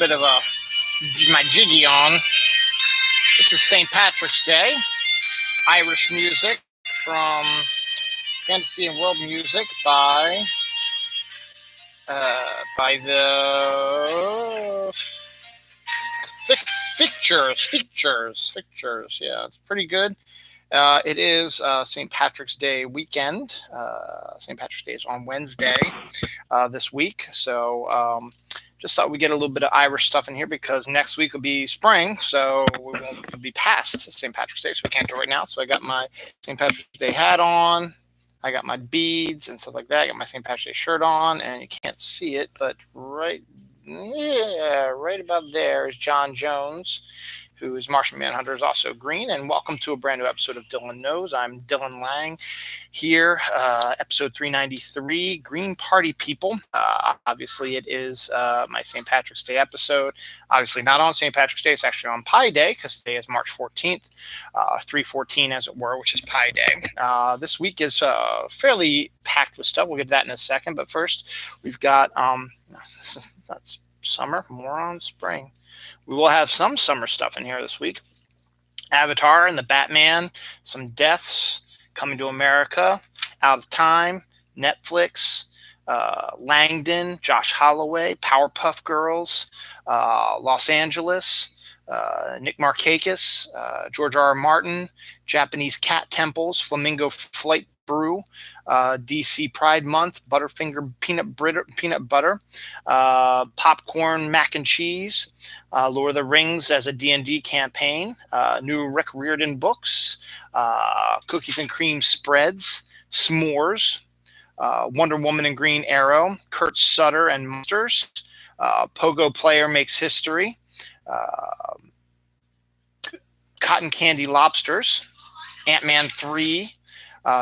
bit of my jiggy on. This is St. Patrick's Day. Irish music from Fantasy and World Music by the Fictures. Yeah, it's pretty good. It is St. Patrick's Day weekend. St. Patrick's Day is on Wednesday this week. So just thought we'd get a little bit of Irish stuff in here because next week will be spring. So we won't be past St. Patrick's Day. So we can't do it right now. So I got my St. Patrick's Day hat on. I got my beads and stuff like that. I got my St. Patrick's Day shirt on. And you can't see it, but right about there is John Jones, who is Martian Manhunter, is also green. And welcome to a brand new episode of Dylan Knows. I'm Dylan Lang here, episode 393, Green Party People. Obviously, it is my St. Patrick's Day episode. Obviously, not on St. Patrick's Day. It's actually on Pi Day because today is March 14th, 3/14 as it were, which is Pi Day. This week is fairly packed with stuff. We'll get to that in a second. But first, we've got that's summer, more on spring. We will have some summer stuff in here this week. Avatar and the Batman, some deaths, Coming to America, Out of Time, Netflix, Langdon, Josh Holloway, Powerpuff Girls, Los Angeles, Nick Marchakis, George R. R. Martin, Japanese cat temples, Flamingo Flight Brew, DC Pride Month, Butterfinger peanut butter, popcorn mac and cheese, Lord of the Rings as a D&D campaign, new Rick Riordan books, cookies and cream spreads, s'mores, Wonder Woman and Green Arrow, Kurt Sutter and Monsters, Pogo Player Makes History, Cotton Candy Lobsters, Ant-Man 3,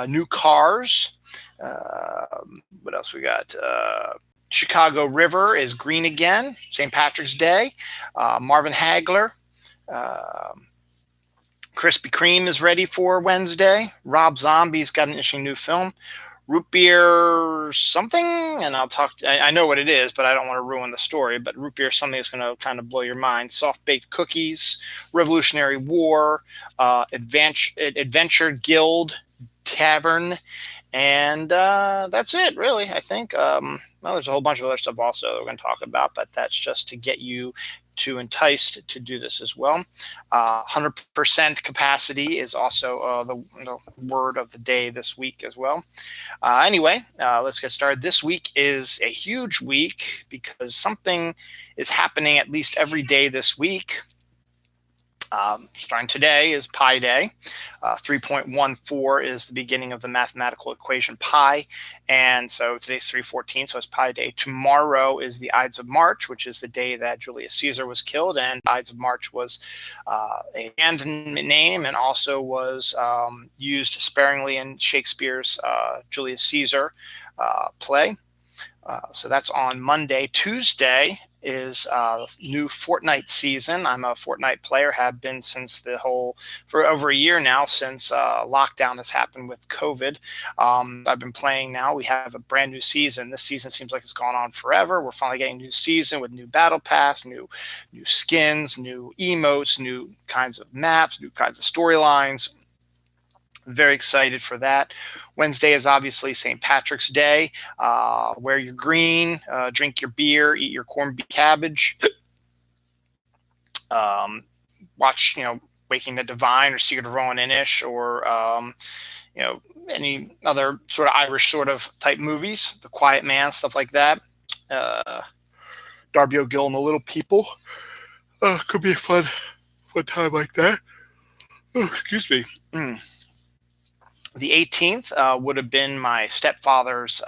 new cars. What else we got? Chicago River is green again. St. Patrick's Day. Marvin Hagler. Krispy Kreme is ready for Wednesday. Rob Zombie's got an interesting new film. Root beer something, and I know what it is, but I don't want to ruin the story. But root beer is something that's going to kind of blow your mind. Soft-baked cookies, Revolutionary War, Adventure Guild Tavern, and that's it, really, I think. Well, there's a whole bunch of other stuff also that we're going to talk about, but that's just to get you too enticed to do this as well. 100% capacity is also the word of the day this week as well. Anyway, let's get started. This week is a huge week because something is happening at least every day this week. Starting today is Pi Day. 3.14 is the beginning of the mathematical equation pi. And so today's 3/14, so it's Pi Day. Tomorrow is the Ides of March, which is the day that Julius Caesar was killed. And Ides of March was a band name and also was used sparingly in Shakespeare's Julius Caesar play. So that's on Monday. Tuesday is new Fortnite season. I'm a Fortnite player, have been for over a year now since lockdown has happened with COVID. I've been playing now. We have a brand new season. This season seems like it's gone on forever. We're finally getting a new season with new battle pass, new skins, new emotes, new kinds of maps, new kinds of storylines. Very excited for that. Wednesday is obviously St. Patrick's Day. Wear your green, drink your beer, eat your corned beef cabbage. Watch, Waking the Divine or Secret of Rowan Inish or, any other sort of Irish sort of type movies. The Quiet Man, stuff like that. Darby O'Gill and the Little People. Could be a fun time like that. Oh, excuse me. The 18th would have been my stepfather's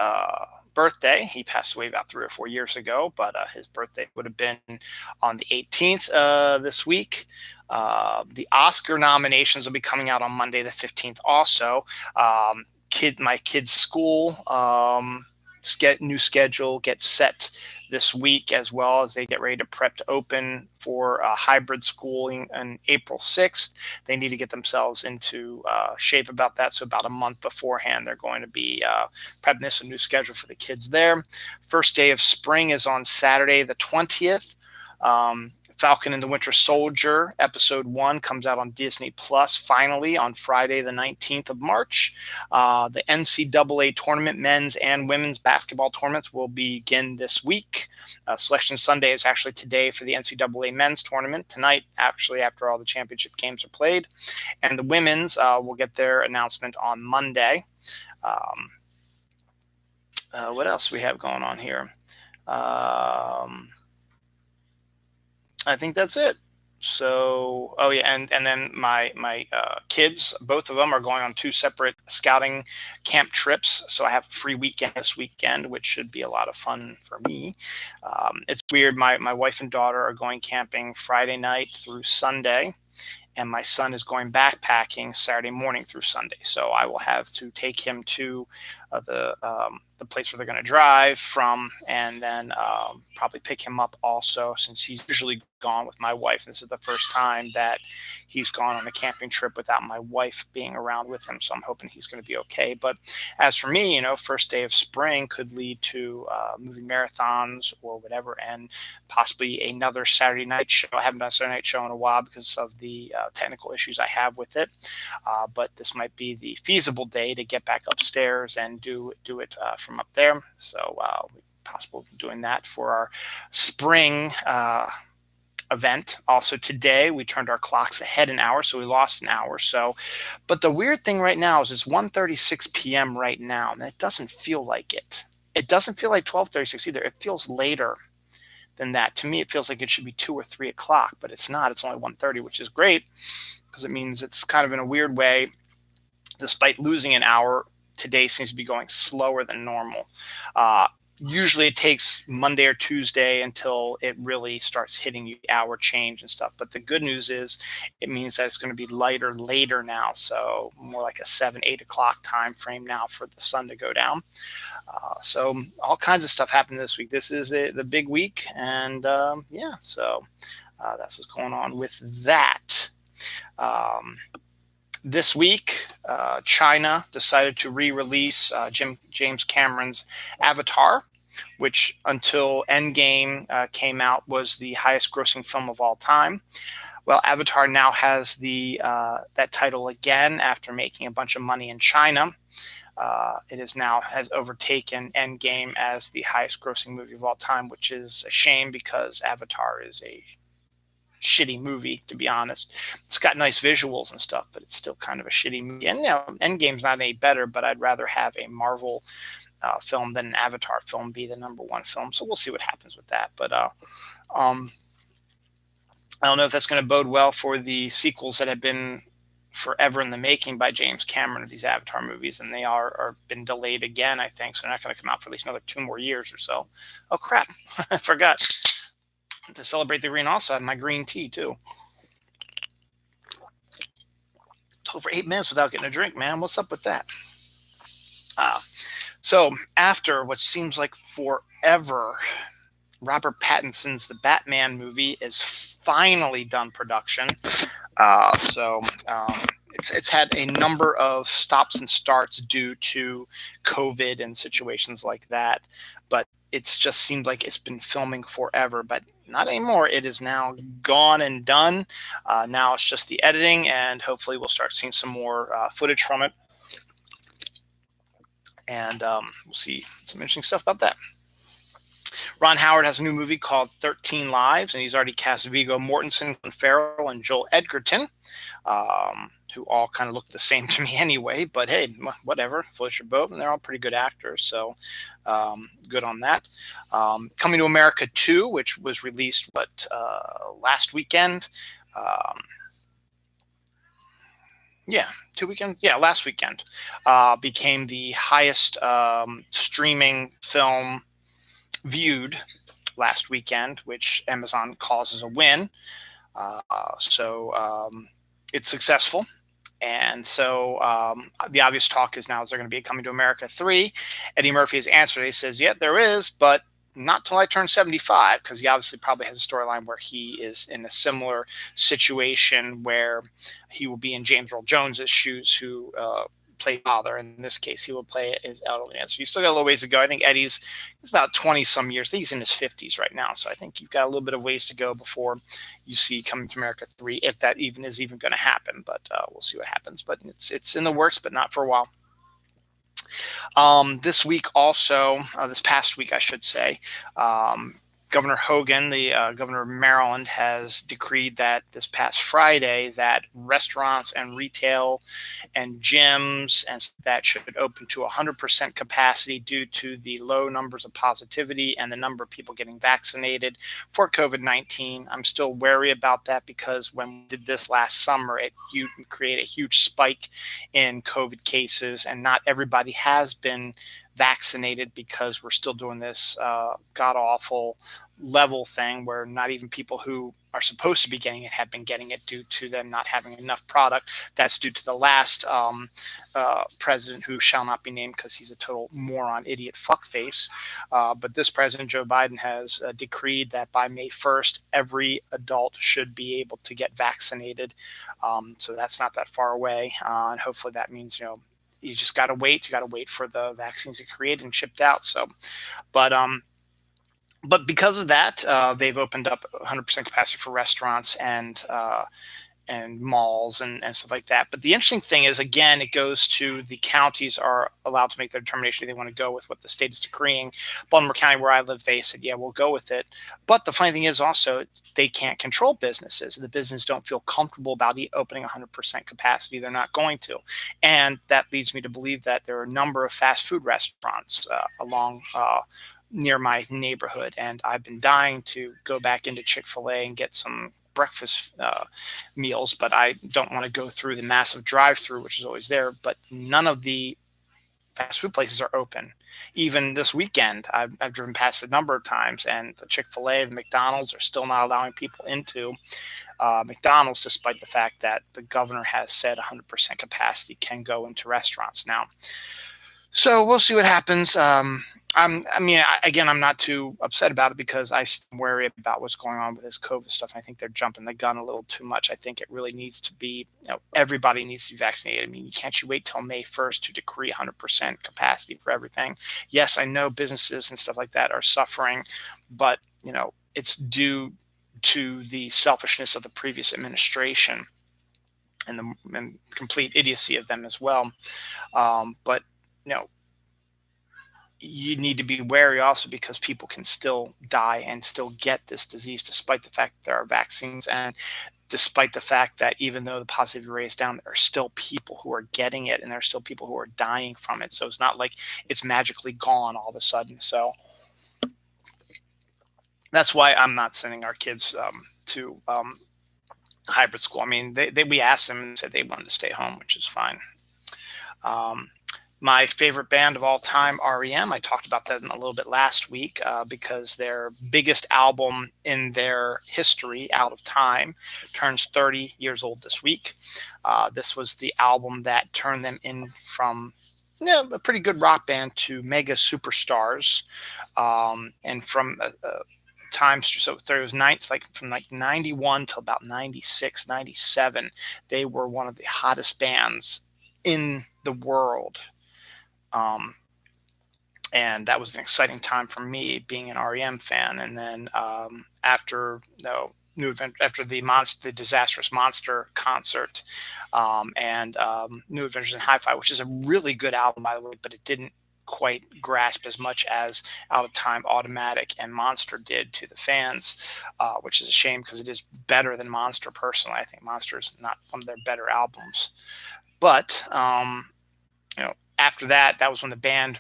birthday. He passed away about 3 or 4 years ago, but his birthday would have been on the 18th this week. The Oscar nominations will be coming out on Monday the 15th also. My kid's school new schedule gets set this week, as well as they get ready to prep to open for hybrid schooling on April 6th. They need to get themselves into shape about that. So about a month beforehand, they're going to be prepping this a new schedule for the kids there. First day of spring is on Saturday, the 20th. Falcon and the Winter Soldier episode 1 comes out on Disney Plus finally on Friday the 19th of March. The NCAA tournament, men's and women's basketball tournaments, will begin this week. Selection Sunday is actually today for the NCAA men's tournament, tonight actually after all the championship games are played, and the women's will get their announcement on Monday. What else we have going on here? I think that's it. So, oh yeah, and then my kids, both of them are going on 2 separate scouting camp trips. So I have a free weekend this weekend, which should be a lot of fun for me. It's weird. My wife and daughter are going camping Friday night through Sunday, and my son is going backpacking Saturday morning through Sunday. So I will have to take him to the place where they're going to drive from, and then probably pick him up also, since he's usually gone with my wife. This is the first time that he's gone on a camping trip without my wife being around with him, so I'm hoping he's going to be okay. But as for me, first day of spring could lead to movie marathons or whatever, and possibly another Saturday night show. I haven't done a Saturday night show in a while because of the technical issues I have with it, but this might be the feasible day to get back upstairs and do it from up there. So possible doing that for our spring event. Also today we turned our clocks ahead an hour, so we lost an hour. So, but the weird thing right now is it's 1:36 p.m. right now, and it doesn't feel like it. It doesn't feel like 12:36 either. It feels later than that. To me, it feels like it should be 2 or 3 o'clock, but it's not. It's only 1:30, which is great because it means it's kind of in a weird way, despite losing an hour, today seems to be going slower than normal. Usually it takes Monday or Tuesday until it really starts hitting you hour change and stuff. But the good news is it means that it's going to be lighter later now. So more like a 7-8 o'clock time frame now for the sun to go down. So all kinds of stuff happened this week. This is the big week. And yeah, so that's what's going on with that. This week, China decided to re-release James Cameron's Avatar, which until Endgame came out was the highest-grossing film of all time. Well, Avatar now has that title again after making a bunch of money in China. It has overtaken Endgame as the highest-grossing movie of all time, which is a shame because Avatar is a shitty movie, to be honest. It's got nice visuals and stuff, but it's still kind of a shitty movie. And Endgame's not any better, but I'd rather have a Marvel film than an Avatar film be the #1 film. So we'll see what happens with that. But I don't know if that's going to bode well for the sequels that have been forever in the making by James Cameron of these Avatar movies, and they are been delayed again, I think. So they're not going to come out for at least another 2 more years or so. Oh crap! I forgot. To celebrate the green, also I have my green tea too. Over 8 minutes without getting a drink, man. What's up with that? So after what seems like forever, Robert Pattinson's The Batman movie is finally done production. It's had a number of stops and starts due to COVID and situations like that, but it's just seemed like it's been filming forever, but not anymore. It is now gone and done. Now it's just the editing, and hopefully we'll start seeing some more footage from it. And we'll see some interesting stuff about that. Ron Howard has a new movie called 13 Lives, and he's already cast Viggo Mortensen, Pharrell, and Joel Edgerton, who all kind of look the same to me anyway. But hey, whatever, floats your boat, and they're all pretty good actors, so good on that. Coming to America 2, which was released last weekend. Last weekend became the highest streaming film viewed last weekend, which Amazon calls as a win. It's successful. And so the obvious talk is now, is there going to be a Coming to America 3? Eddie Murphy has answered. He says, yeah, there is, but not till I turn 75, because he obviously probably has a storyline where he is in a similar situation where he will be in James Earl Jones's shoes, who play father. In this case, he will play his elderly man. So you still got a little ways to go. I think Eddie's about 20 some years. I think he's in his 50s right now. So I think you've got a little bit of ways to go before you see Coming to America 3, if that even is going to happen. But we'll see what happens. But it's in the works, but not for a while. This week also, this past week, I should say, Governor Hogan, the governor of Maryland, has decreed that this past Friday that restaurants and retail and gyms and that should open to 100% capacity due to the low numbers of positivity and the number of people getting vaccinated for COVID-19. I'm still wary about that because when we did this last summer, it created a huge spike in COVID cases, and not everybody has been vaccinated because we're still doing this god-awful level thing where not even people who are supposed to be getting it have been getting it due to them not having enough product. That's due to the last president, who shall not be named because he's a total moron, idiot, fuckface. But this president, Joe Biden, has decreed that by May 1st, every adult should be able to get vaccinated. So that's not that far away. And hopefully that means, you just got to wait. You got to wait for the vaccines to be created and shipped out. So, but because of that, they've opened up 100% capacity for restaurants and malls and stuff like that. But the interesting thing is, again, it goes to the counties are allowed to make their determination. They want to go with what the state is decreeing. Baltimore County, where I live, they said, yeah, we'll go with it. But the funny thing is also they can't control businesses. The business don't feel comfortable about opening 100% capacity. They're not going to. And that leads me to believe that there are a number of fast food restaurants along near my neighborhood. And I've been dying to go back into Chick-fil-A and get some breakfast meals, but I don't want to go through the massive drive-through, which is always there. But none of the fast food places are open. Even this weekend, I've driven past a number of times, and the Chick-fil-A and McDonald's are still not allowing people into McDonald's, despite the fact that the governor has said 100% capacity can go into restaurants now. So we'll see what happens. I'm not too upset about it because I worry about what's going on with this COVID stuff. I think they're jumping the gun a little too much. I think it really needs to be, everybody needs to be vaccinated. I mean, can't you wait till May 1st to decree 100% capacity for everything? Yes, I know businesses and stuff like that are suffering, but, it's due to the selfishness of the previous administration and the complete idiocy of them as well. But you need to be wary also because people can still die and still get this disease despite the fact that there are vaccines, and despite the fact that even though the positivity rate is down, there are still people who are getting it and there are still people who are dying from it. So it's not like it's magically gone all of a sudden. So that's why I'm not sending our kids to hybrid school. I mean, we asked them and said they wanted to stay home, which is fine. My favorite band of all time, REM, I talked about that a little bit last week because their biggest album in their history, Out of Time, turns 30 years old this week. This was the album that turned them in from a pretty good rock band to mega superstars. And from times, so there was from 91 till about 96, 97, they were one of the hottest bands in the world. And that was an exciting time for me being an REM fan. And then after the Disastrous Monster concert and New Adventures in Hi-Fi, which is a really good album, by the way, but it didn't quite grasp as much as Out of Time, Automatic, and Monster did to the fans, which is a shame because it is better than Monster. Personally, I think Monster is not one of their better albums. But after that was when the band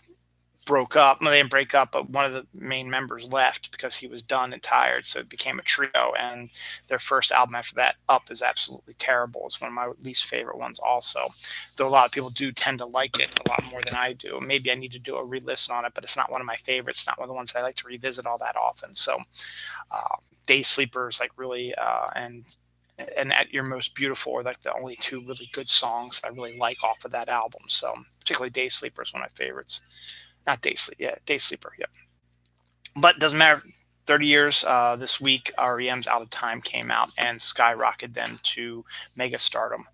broke up. Well, they didn't break up, but one of the main members left because he was done and tired. So it became a trio. And their first album after that, Up, is absolutely terrible. It's one of my least favorite ones also. Though a lot of people do tend to like it a lot more than I do. Maybe I need to do a re-listen on it, but it's not one of my favorites. It's not one of the ones that I like to revisit all that often. So Day Sleepers, really, and At Your Most Beautiful are the only two really good songs I really like off of that album. So particularly Day Sleeper is one of my favorites. Not Day Sleep, yeah, Day Sleeper, yeah. But it doesn't matter. 30 years this week, REM's Out of Time came out and skyrocketed them to mega stardom.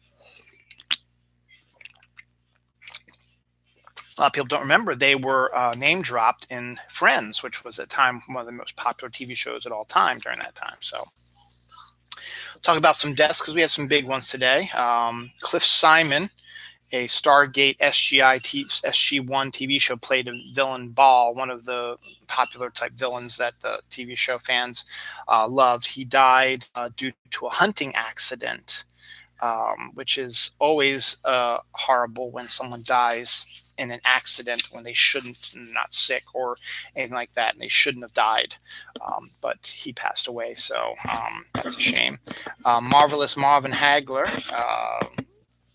a lot of people don't remember they were name dropped in Friends, which was at the time one of the most popular TV shows at all time during that time. So talk about some deaths because we have some big ones today. Cliff Simon, a Stargate SG-1 TV show, played a villain Ball, one of the popular type villains that the TV show fans loved. He died due to a hunting accident, which is always horrible when someone dies in an accident when they shouldn't, not sick or anything like that, and they shouldn't have died. But he passed away, so that's a shame. Marvelous Marvin Hagler,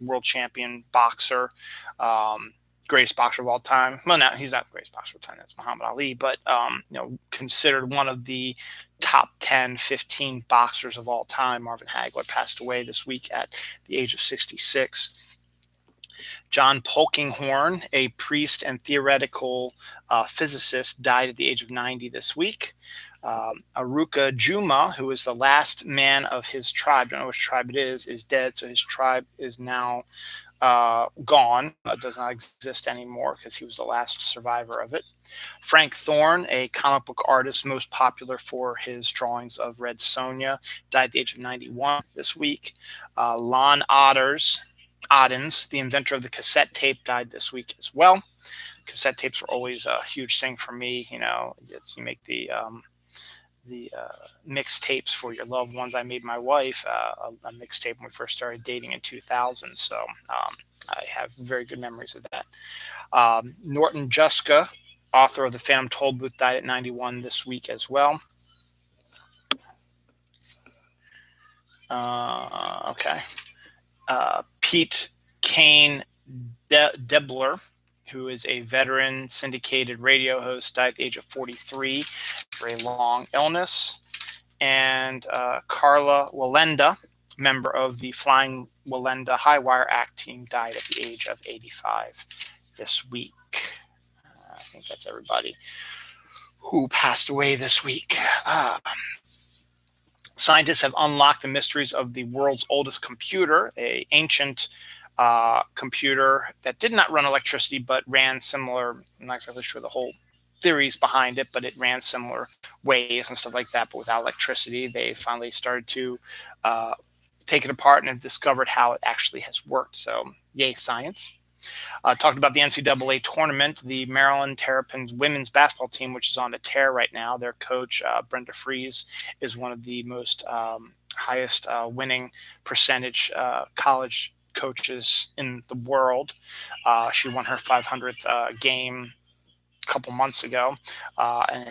world champion boxer, greatest boxer of all time. Well, no, he's not the greatest boxer of all time. That's Muhammad Ali, but considered one of the top 10, 15 boxers of all time. Marvin Hagler passed away this week at the age of 66. John Polkinghorne, a priest and theoretical physicist, died at the age of 90 this week. Aruka Juma, who is the last man of his tribe, don't know which tribe it is dead. So his tribe is now gone, does not exist anymore because he was the last survivor of it. Frank Thorne, a comic book artist most popular for his drawings of Red Sonja, died at the age of 91 this week. Lon Oddens, the inventor of the cassette tape, died this week as well. Cassette tapes were always a huge thing for me. You make the mixtapes for your loved ones. I made my wife a mixtape when we first started dating in 2000. So I have very good memories of that. Norton Juska, author of The Phantom Tollbooth, died at 91 this week as well. Okay. Pete Kane Debler, who is a veteran syndicated radio host, died at the age of 43 for a long illness. And Carla Wallenda, member of the Flying Wallenda High Wire Act team, died at the age of 85 this week. I think that's everybody who passed away this week. Scientists have unlocked the mysteries of the world's oldest computer, an ancient computer that did not run electricity but ran similar. I'm not exactly sure the whole theories behind it, but it ran similar ways and stuff like that, but without electricity. They finally started to take it apart and have discovered how it actually has worked. So yay, science. Talked about the NCAA tournament. The Maryland Terrapins women's basketball team, which is on a tear right now. Their coach, Brenda Fries, is one of the most highest winning percentage college coaches in the world. She won her 500th game a couple months ago, and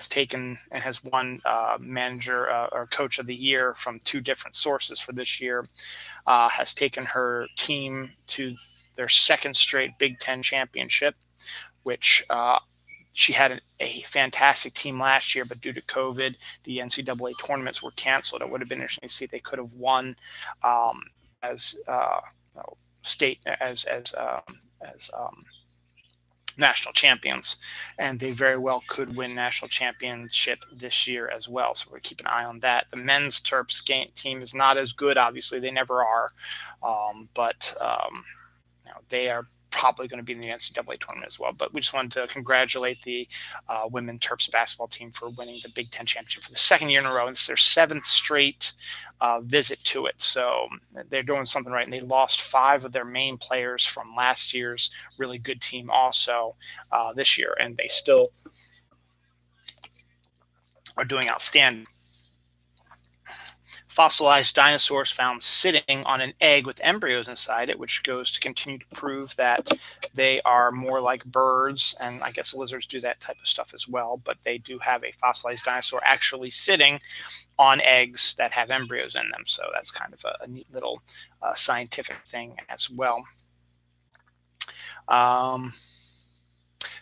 has won manager or coach of the year from two different sources for this year. Has taken her team to their second straight Big Ten championship, which she had a fantastic team last year, but due to COVID, the NCAA tournaments were canceled. It would have been interesting to see if they could have won as national champions, and they very well could win national championship this year as well. So we're keeping an eye on that. The men's Terps team is not as good, obviously. They never are, but they are probably going to be in the NCAA tournament as well. But we just wanted to congratulate the women Terps basketball team for winning the Big Ten championship for the second year in a row. And it's their seventh straight visit to it. So they're doing something right. And they lost 5 of their main players from last year's really good team also this year. And they still are doing outstanding. Fossilized dinosaurs found sitting on an egg with embryos inside it, which goes to continue to prove that they are more like birds, and I guess lizards do that type of stuff as well, but they do have a fossilized dinosaur actually sitting on eggs that have embryos in them. So that's kind of a neat little scientific thing as well.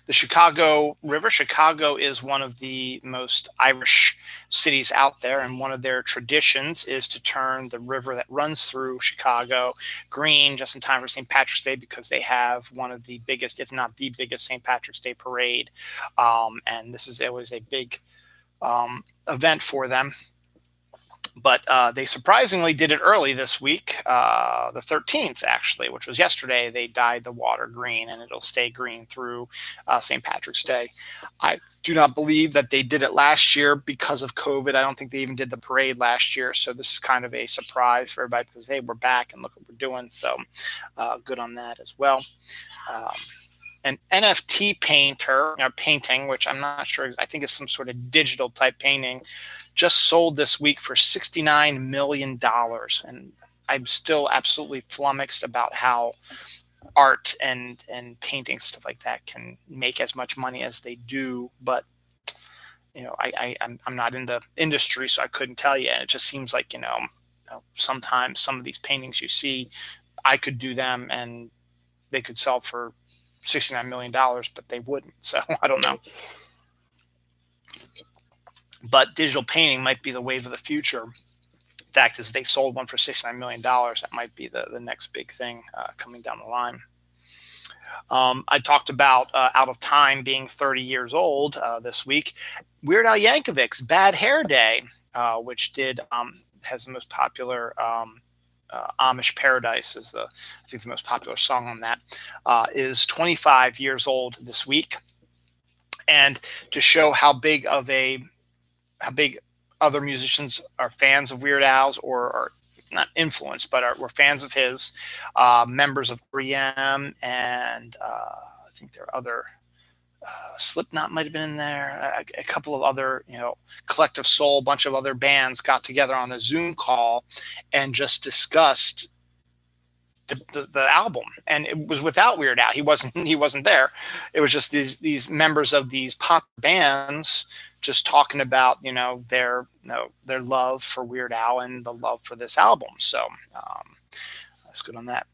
The Chicago River. Chicago is one of the most Irish cities out there, and one of their traditions is to turn the river that runs through Chicago green just in time for St. Patrick's Day, because they have one of the biggest, if not the biggest, St. Patrick's Day parade. And this is always a big event for them. But they surprisingly did it early this week, the 13th, actually, which was yesterday. They dyed the water green, and it'll stay green through St. Patrick's Day. I do not believe that they did it last year because of COVID. I don't think they even did the parade last year. So this is kind of a surprise for everybody because, hey, we're back and look what we're doing. So good on that as well. An NFT painting, which I'm not sure, I think it's some sort of digital type painting, just sold this week for $69 million. And I'm still absolutely flummoxed about how art and painting, stuff like that, can make as much money as they do. But, I'm not in the industry, so I couldn't tell you. And it just seems like, sometimes some of these paintings you see, I could do them and they could sell for $69 million, but they wouldn't. So I don't know. But digital painting might be the wave of the future. The fact is, if they sold one for $69 million, that might be the next big thing coming down the line. I talked about Out of Time being 30 years old this week. Weird Al Yankovic's Bad Hair Day, which has the most popular Amish Paradise is I think the most popular song on that, is 25 years old this week. And to show how big other musicians are fans of Weird Al's, or are not influenced, but were fans of his, members of 3M, and I think there are other, Slipknot might have been in there, a couple of other, Collective Soul, a bunch of other bands got together on a Zoom call and just discussed the album. And it was without Weird Al. He wasn't there. It was just these members of these pop bands just talking about their love for Weird Al and the love for this album. So that's good on that.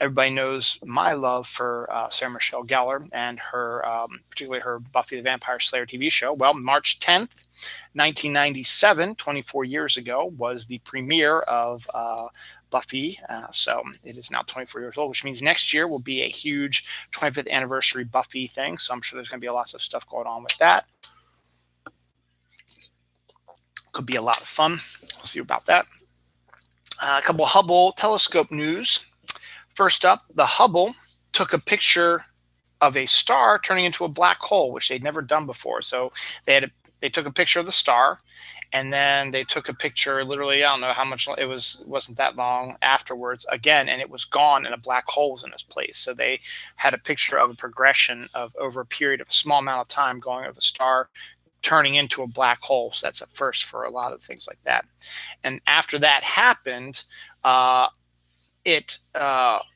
Everybody knows my love for Sarah Michelle Gellar and her, particularly her Buffy the Vampire Slayer TV show. Well, March 10th, 1997, 24 years ago, was the premiere of Buffy. So it is now 24 years old, which means next year will be a huge 25th anniversary Buffy thing. So I'm sure there's going to be lots of stuff going on with that. Could be a lot of fun. We'll see about that. A couple of Hubble telescope news. First up, the Hubble took a picture of a star turning into a black hole, which they'd never done before. So they took a picture of the star, and then they took a picture, literally, I don't know how much it wasn't that long afterwards again, and it was gone, and a black hole was in its place. So they had a picture of a progression of over a period of a small amount of time going of a star turning into a black hole. So that's a first for a lot of things like that. And after that happened, it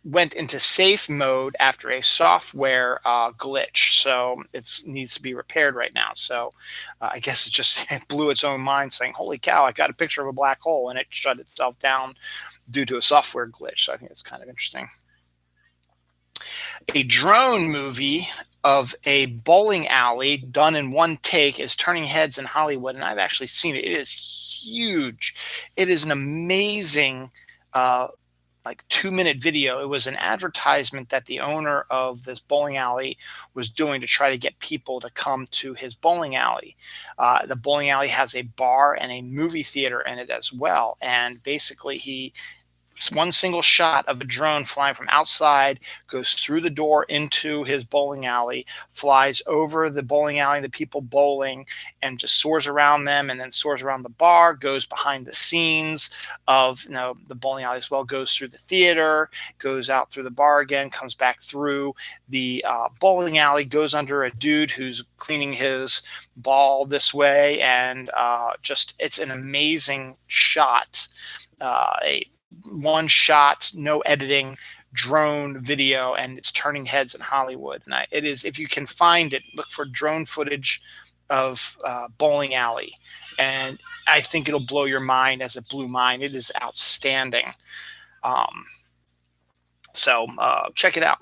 went into safe mode after a software glitch. So it needs to be repaired right now. So I guess it blew its own mind, saying, holy cow, I got a picture of a black hole, and it shut itself down due to a software glitch. So I think it's kind of interesting. A drone movie of a bowling alley done in one take is turning heads in Hollywood, and I've actually seen it. It is huge. It is an amazing 2-minute video. It was an advertisement that the owner of this bowling alley was doing to try to get people to come to his bowling alley. The bowling alley has a bar and a movie theater in it as well. And basically one single shot of a drone flying from outside goes through the door into his bowling alley, flies over the bowling alley, the people bowling, and just soars around them, and then soars around the bar, goes behind the scenes of the bowling alley as well, goes through the theater, goes out through the bar again, comes back through the bowling alley, goes under a dude who's cleaning his ball this way, and it's an amazing shot. One shot, no editing, drone video, and it's turning heads in Hollywood. And it is, if you can find it, look for drone footage of bowling alley, and I think it'll blow your mind as it blew mine. It is outstanding. So check it out.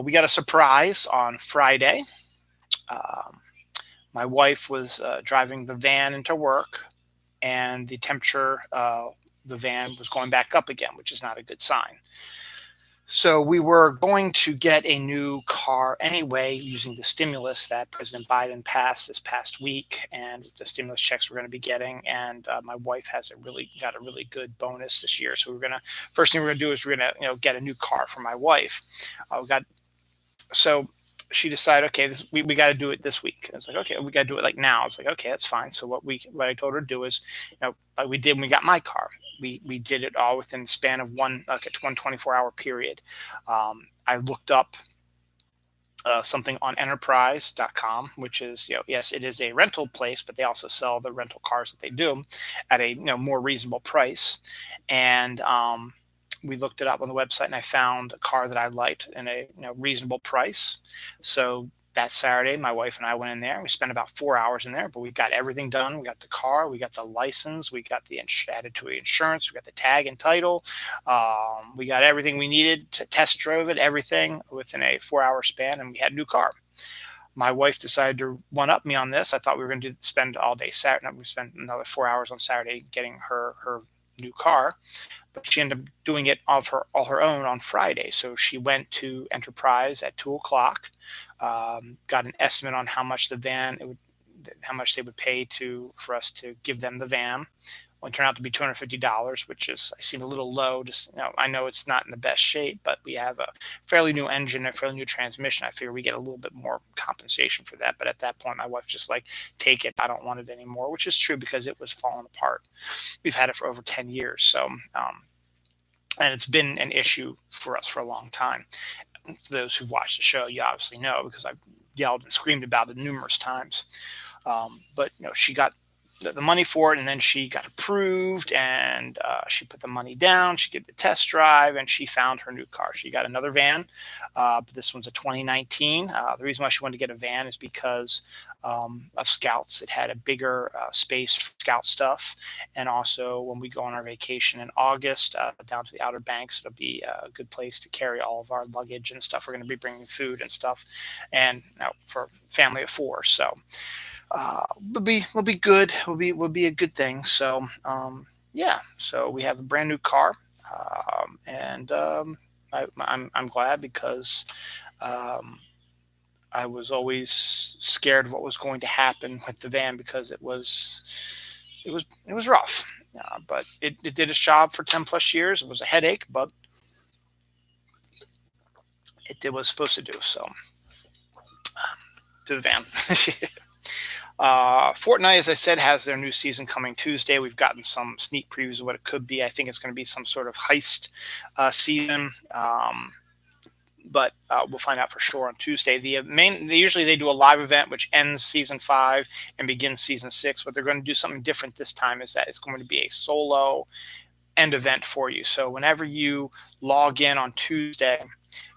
We got a surprise on Friday. My wife was driving the van into work, and the temperature the van was going back up again, which is not a good sign. So we were going to get a new car anyway using the stimulus that President Biden passed this past week, and the stimulus checks we're going to be getting. And my wife has got a really good bonus this year. So first thing we're gonna do is we're gonna get a new car for my wife. We got so she decided, okay, we got to do it this week. I was like, okay, we got to do it like now. It's like, okay, that's fine. So what I told her to do is, like we did when we got my car. We did it all within the span of one 24-hour period. I looked up something on enterprise.com, which is, yes, it is a rental place, but they also sell the rental cars that they do at a more reasonable price. And we looked it up on the website, and I found a car that I liked in a reasonable price. So that Saturday, my wife and I went in there. We spent about 4 hours in there, but we got everything done. We got the car, we got the license, we got the added to the insurance, we got the tag and title. We got everything we needed to test drove it, everything within a 4-hour span, and we had a new car. My wife decided to one up me on this. I thought we were going to spend all day Saturday. We spent another 4 hours on Saturday getting her new car, but she ended up doing it all her own on Friday. So she went to Enterprise at 2 o'clock, got an estimate on how much how much they would pay for us to give them the van. Well, it turned out to be $250, which I seem a little low. Just I know it's not in the best shape, but we have a fairly new engine, a fairly new transmission. I figure we get a little bit more compensation for that. But at that point, my wife just like, take it. I don't want it anymore, which is true because it was falling apart. We've had it for over 10 years, so and it's been an issue for us for a long time. For those who've watched the show, you obviously know because I've yelled and screamed about it numerous times. But she got the money for it, and then she got approved, and she put the money down. She did the test drive, and she found her new car. She got another van, but this one's a 2019. The reason why she wanted to get a van is because of Scouts. It had a bigger space for Scout stuff, and also when we go on our vacation in August down to the Outer Banks, it'll be a good place to carry all of our luggage and stuff. We're going to be bringing food and stuff, and for a family of 4, so. Will be good. Will be a good thing. So yeah. So we have a brand new car, and I'm glad because I was always scared of what was going to happen with the van because it was rough. But it did its job for 10 plus years. It was a headache, but it did what it was supposed to do. So to the van. Fortnite, as I said, has their new season coming Tuesday. We've gotten some sneak previews of what it could be. I think it's going to be some sort of heist season, but we'll find out for sure on Tuesday. Usually they do a live event which ends season 5 and begins season 6. But they're going to do something different this time. Is that it's going to be a solo end event for you. So whenever you log in on Tuesday,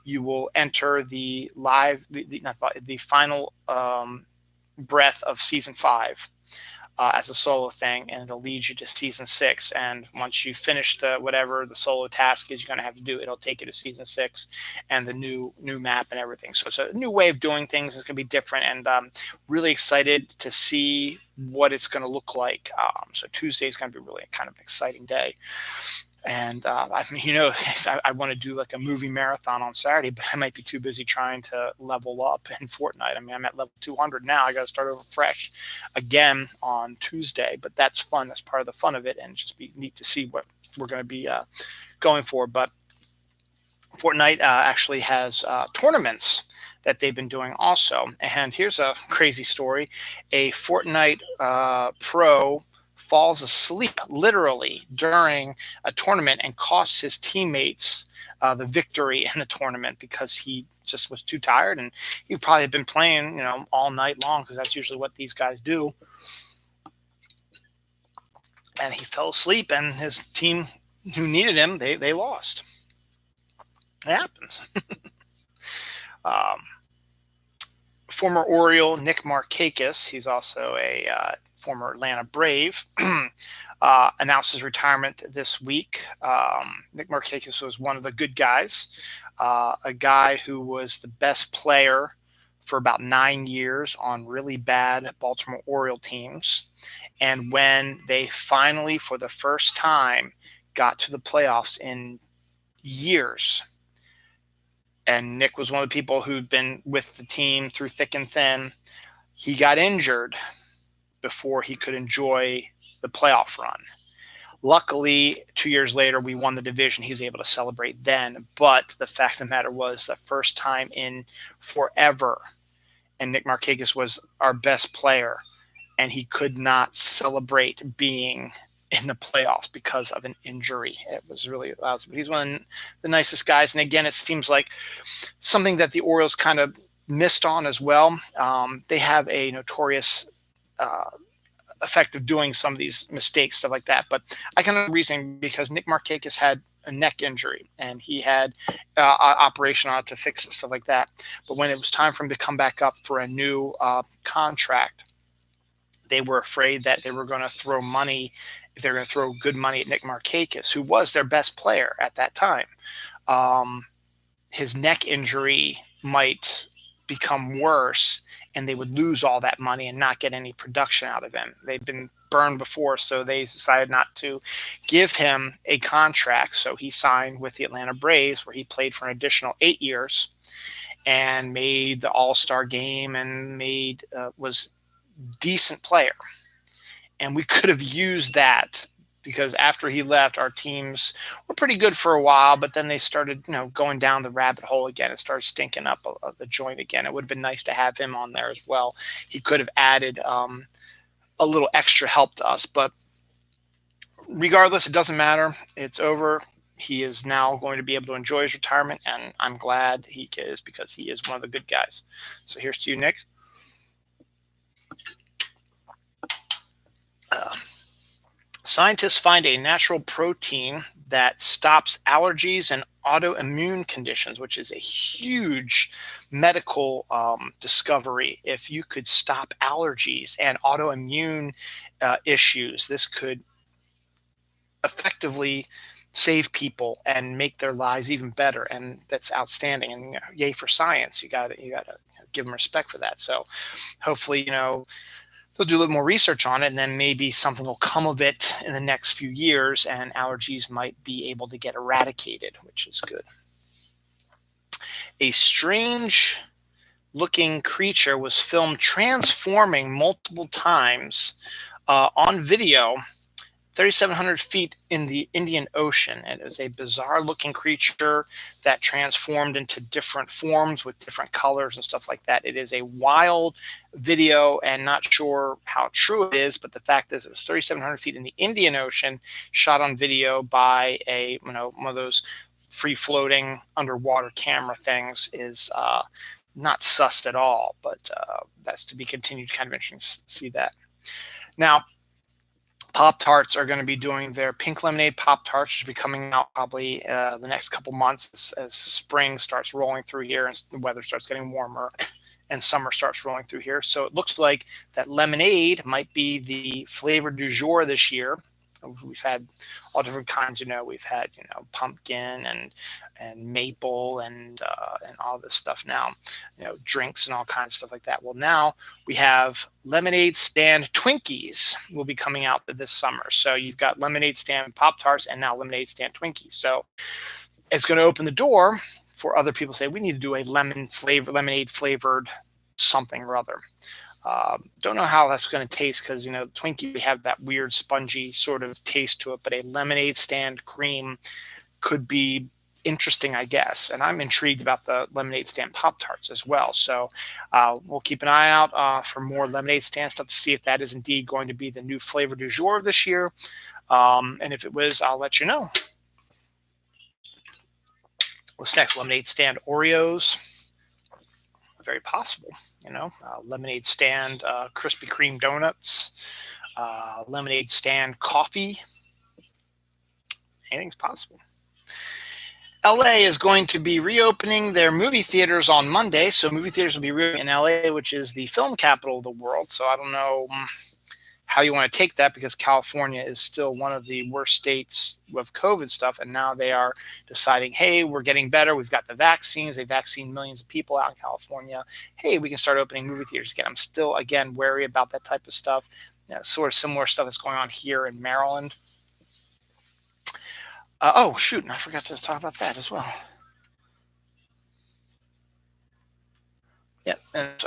you will enter the final breath of season 5 as a solo thing, and it'll lead you to season 6. And once you finish whatever the solo task is you're going to have to do, it'll take you to season 6 and the new map and everything. So it's a new way of doing things. It's going to be different, and really excited to see what it's going to look like. So Tuesday is going to be really kind of an exciting day. And I want to do like a movie marathon on Saturday, but I might be too busy trying to level up in Fortnite. I mean, I'm at level 200 now. I got to start over fresh again on Tuesday, but that's fun. That's part of the fun of it, and just be neat to see what we're going to be going for. But Fortnite actually has tournaments that they've been doing also. And here's a crazy story. A Fortnite pro falls asleep literally during a tournament and costs his teammates the victory in the tournament because he just was too tired, and he probably had been playing all night long because that's usually what these guys do. And he fell asleep, and his team who needed him, they lost. It happens. Former Oriole Nick Marchakis, he's also a former Atlanta Brave, announced his retirement this week. Nick Marchakis was one of the good guys, a guy who was the best player for about 9 years on really bad Baltimore Oriole teams. And when they finally, for the first time, got to the playoffs in years, and Nick was one of the people who'd been with the team through thick and thin. He got injured before he could enjoy the playoff run. Luckily, 2 years later, we won the division. He was able to celebrate then. But the fact of the matter was, the first time in forever, and Nick Marchakis was our best player, and he could not celebrate being in the playoffs because of an injury. It was really lousy. But he's one of the nicest guys. And again, it seems like something that the Orioles kind of missed on as well. They have a notorious effect of doing some of these mistakes, stuff like that. But I kind of reasoning because Nick Marchakis had a neck injury and he had operation on it to fix it, stuff like that. But when it was time for him to come back up for a new contract, they were afraid that they were going to throw money, if they were going to throw good money at Nick Marchakis, who was their best player at that time. His neck injury might become worse and they would lose all that money and not get any production out of him. They've been burned before, so they decided not to give him a contract. So he signed with the Atlanta Braves, where he played for an additional 8 years and made the All-Star game and was decent player. And we could have used that, because after he left, our teams were pretty good for a while, but then they started, going down the rabbit hole again. It started stinking up the joint again. It would have been nice to have him on there as well. He could have added a little extra help to us, but regardless, it doesn't matter. It's over. He is now going to be able to enjoy his retirement, and I'm glad he is, because he is one of the good guys. So here's to you, Nick. Scientists find a natural protein that stops allergies and autoimmune conditions, which is a huge medical discovery. If you could stop allergies and autoimmune issues, this could effectively save people and make their lives even better. And that's outstanding. And yay for science. You got to give them respect for that. So hopefully, they'll do a little more research on it, and then maybe something will come of it in the next few years, and allergies might be able to get eradicated, which is good. A strange-looking creature was filmed transforming multiple times on video, 3,700 feet in the Indian Ocean. It is a bizarre-looking creature that transformed into different forms with different colors and stuff like that. It is a wild video, and not sure how true it is, but the fact is it was 3,700 feet in the Indian Ocean, shot on video by one of those free-floating underwater camera things. Is not sussed at all, but that's to be continued. Kind of interesting to see that. Now, Pop-Tarts are going to be doing their pink lemonade Pop-Tarts, which will be coming out probably the next couple months as spring starts rolling through here and the weather starts getting warmer and summer starts rolling through here. So it looks like that lemonade might be the flavor du jour this year. We've had all different kinds, we've had, pumpkin and maple and all this stuff now, drinks and all kinds of stuff like that. Well, now we have lemonade stand Twinkies will be coming out this summer. So you've got lemonade stand Pop-Tarts and now lemonade stand Twinkies. So it's going to open the door for other people to say, we need to do a lemonade flavored something or other. Don't know how that's going to taste, because Twinkie, we have that weird spongy sort of taste to it, but a lemonade stand cream could be interesting, I guess. And I'm intrigued about the lemonade stand Pop-Tarts as well. So we'll keep an eye out for more lemonade stand stuff to see if that is indeed going to be the new flavor du jour this year. And if it was, I'll let you know. What's next? Lemonade stand Oreos. Very possible, lemonade stand Krispy Kreme donuts, lemonade stand coffee. Anything's possible. LA is going to be reopening their movie theaters on Monday. So movie theaters will be reopening in LA, which is the film capital of the world. So I don't know how you want to take that, because California is still one of the worst states with COVID stuff. And now they are deciding, hey, we're getting better. We've got the vaccines. They vaccine millions of people out in California. Hey, we can start opening movie theaters again. I'm still, again, wary about that type of stuff. Sort of similar stuff that's going on here in Maryland. Oh, shoot. And I forgot to talk about that as well.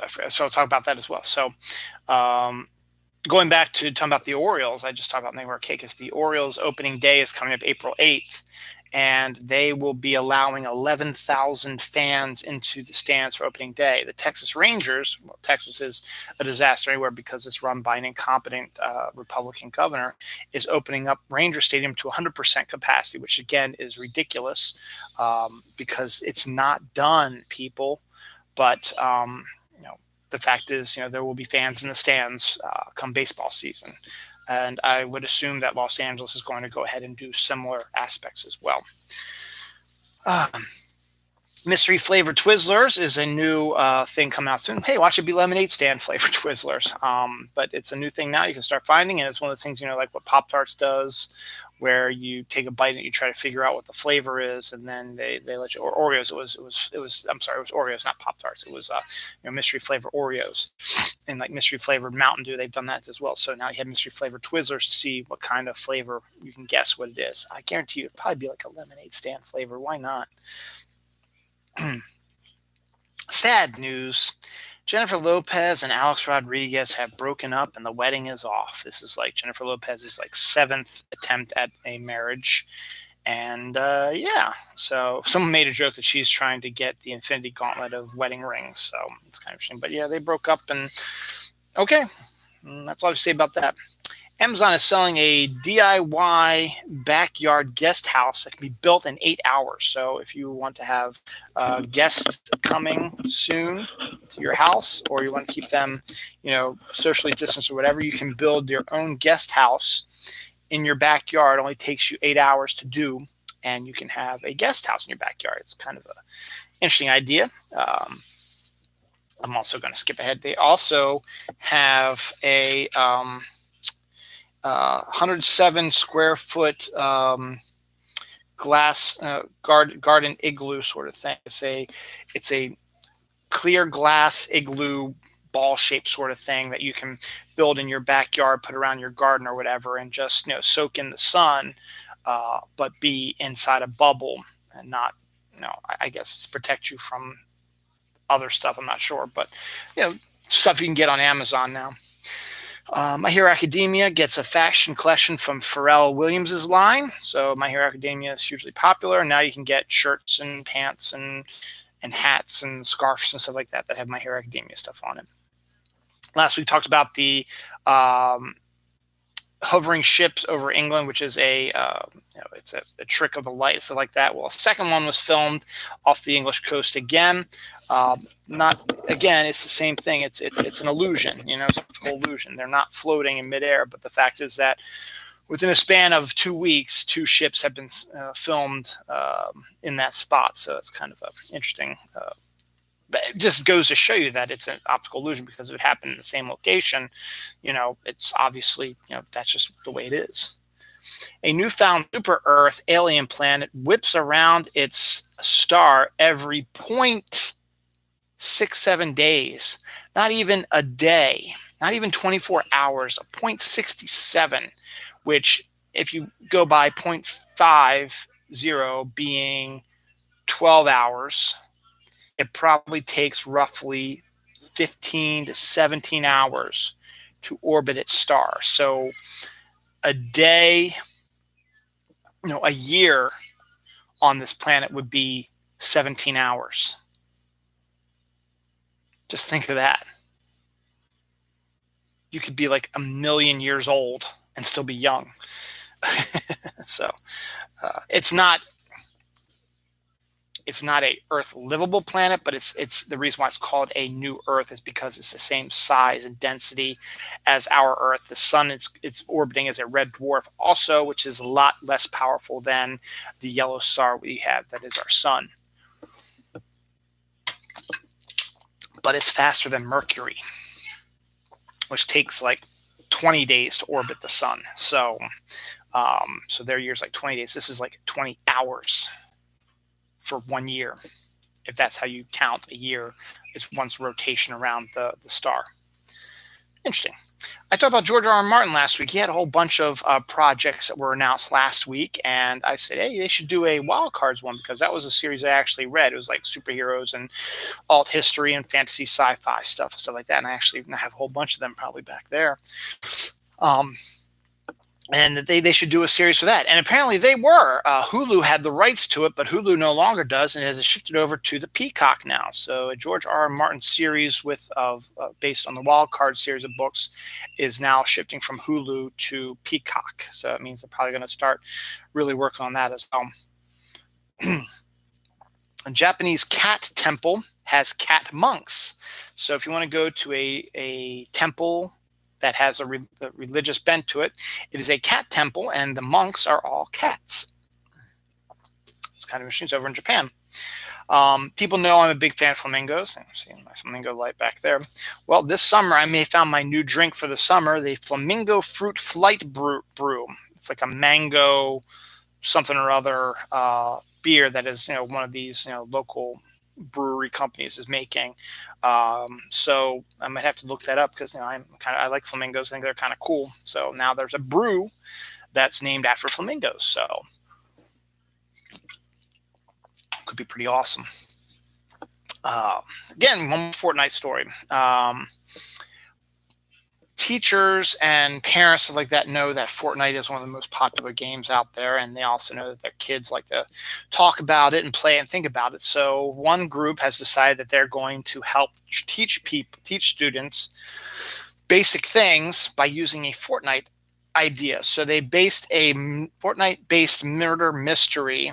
So I'll talk about that as well. So going back to talking about the Orioles, I just talked about Marchakis. The Orioles opening day is coming up April 8th, and they will be allowing 11,000 fans into the stands for opening day. The Texas Rangers, well, Texas is a disaster anywhere because it's run by an incompetent Republican governor, is opening up Ranger Stadium to 100% capacity, which again is ridiculous because it's not done, people. But the fact is, there will be fans in the stands come baseball season. And I would assume that Los Angeles is going to go ahead and do similar aspects as well. Mystery flavored Twizzlers is a new thing coming out soon. Hey, watch it be lemonade stand flavored Twizzlers. But it's a new thing now you can start finding. And it's one of those things, like what Pop-Tarts does, where you take a bite and you try to figure out what the flavor is, and then they let you. Or Oreos. It was Oreos, not Pop-Tarts. It was mystery flavored Oreos, and like mystery flavored Mountain Dew. They've done that as well. So now you have mystery flavored Twizzlers to see what kind of flavor you can guess what it is. I guarantee you it'd probably be like a lemonade stand flavor. Why not? Sad news. Jennifer Lopez and Alex Rodriguez have broken up and the wedding is off. This is like Jennifer Lopez's like 7th attempt at a marriage. And so someone made a joke that she's trying to get the infinity gauntlet of wedding rings. So it's kind of interesting. But yeah, they broke up, and okay. That's all I have to say about that. Amazon is selling a DIY backyard guest house that can be built in 8 hours. So if you want to have guests coming soon to your house, or you want to keep them, socially distanced or whatever, you can build your own guest house in your backyard. It only takes you 8 hours to do, and you can have a guest house in your backyard. It's kind of an interesting idea. I'm also going to skip ahead. They also have a 107 square foot glass garden igloo sort of thing. It's a clear glass igloo ball shaped sort of thing that you can build in your backyard, put around your garden or whatever, and just soak in the sun, but be inside a bubble and not, I guess protect you from other stuff. I'm not sure, but stuff you can get on Amazon now. My Hero Academia gets a fashion collection from Pharrell Williams' line. So My Hero Academia is hugely popular, and now you can get shirts and pants and hats and scarves and stuff like that have My Hero Academia stuff on it. Last week talked about the hovering ships over England, which is it's a trick of the light, stuff like that. Well, a second one was filmed off the English coast again. It's the same thing. It's an illusion, it's an illusion. They're not floating in midair, but the fact is that within a span of 2 weeks, 2 ships have been filmed in that spot. So it's kind of interesting. But it just goes to show you that it's an optical illusion because it happened in the same location. It's obviously, that's just the way it is. A newfound super Earth alien planet whips around its star every 0.67 days. Not even a day, not even 24 hours, a 0.67, which if you go by 0.50 being 12 hours, it probably takes roughly 15 to 17 hours to orbit its star. So a day, a year on this planet would be 17 hours. Just think of that. You could be like 1 million years old and still be young. So it's not a Earth livable planet, but it's the reason why it's called a new Earth is because it's the same size and density as our Earth. The sun it's orbiting as a red dwarf also, which is a lot less powerful than the yellow star we have that is our sun. But it's faster than Mercury, which takes like 20 days to orbit the sun. So their year's like 20 days. This is like 20 hours for 1 year, if that's how you count a year, is one's rotation around the star. Interesting. I talked about George R. R. Martin last week. He had a whole bunch of projects that were announced last week, and I said, hey, they should do a Wild Cards one because that was a series I actually read. It was like superheroes and alt history and fantasy sci-fi stuff and stuff like that. And I actually have a whole bunch of them probably back there. And they should do a series for that. And apparently they were. Hulu had the rights to it, but Hulu no longer does, and it has shifted over to the Peacock now. So a George R. R. Martin series based on the Wild Card series of books is now shifting from Hulu to Peacock. So it means they're probably going to start really working on that as well. A Japanese cat temple has cat monks. So if you want to go to a temple that has a religious bent to it, it is a cat temple, and the monks are all cats. It's kind of interesting. It's over in Japan. People know I'm a big fan of flamingos. I'm seeing my flamingo light back there. Well, this summer I may have found my new drink for the summer, the Flamingo Fruit Flight Brew. It's like a mango something or other beer that is, one of these, local brewery companies is making. So I might have to look that up because I like flamingos. I think they're kind of cool. So now there's a brew that's named after flamingos. So could be pretty awesome. Again, one more Fortnite story. Teachers and parents stuff like that know that Fortnite is one of the most popular games out there, and they also know that their kids like to talk about it and play and think about it. So one group has decided that they're going to help teach students basic things by using a Fortnite idea. So they based a Fortnite-based murder mystery,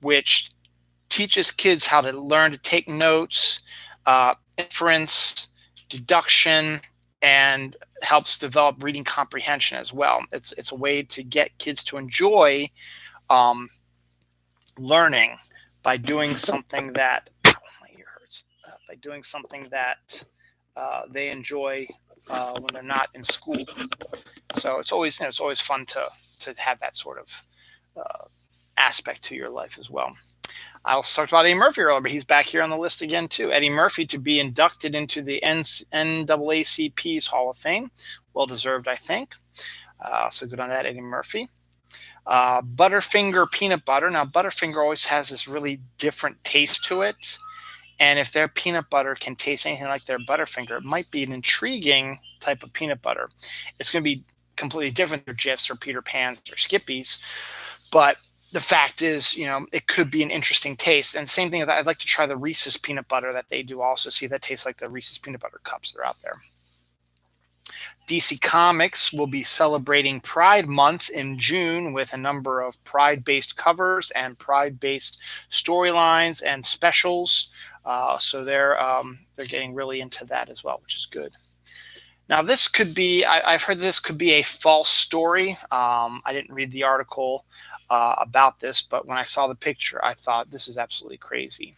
which teaches kids how to learn to take notes, inference, deduction, and helps develop reading comprehension as well. It's a way to get kids to enjoy learning by doing something that my ear hurts. By doing something that they enjoy when they're not in school. So it's always fun to have that sort of aspect to your life as well. I also talked about Eddie Murphy earlier, but he's back here on the list again too. Eddie Murphy to be inducted into the NAACP's Hall of Fame. Well deserved, I think. So good on that, Eddie Murphy. Butterfinger peanut butter. Now, Butterfinger always has this really different taste to it. And if their peanut butter can taste anything like their Butterfinger, it might be an intriguing type of peanut butter. It's going to be completely different than Jifs or Peter Pan's or Skippy's. But the fact is, it could be an interesting taste. And same thing, I'd like to try the Reese's peanut butter that they do also. See if that tastes like the Reese's peanut butter cups that are out there. DC Comics will be celebrating Pride Month in June with a number of Pride-based covers and Pride-based storylines and specials. So they're getting really into that as well, which is good. Now, this could be, I've heard this could be a false story. I didn't read the article about this, but when I saw the picture, I thought this is absolutely crazy.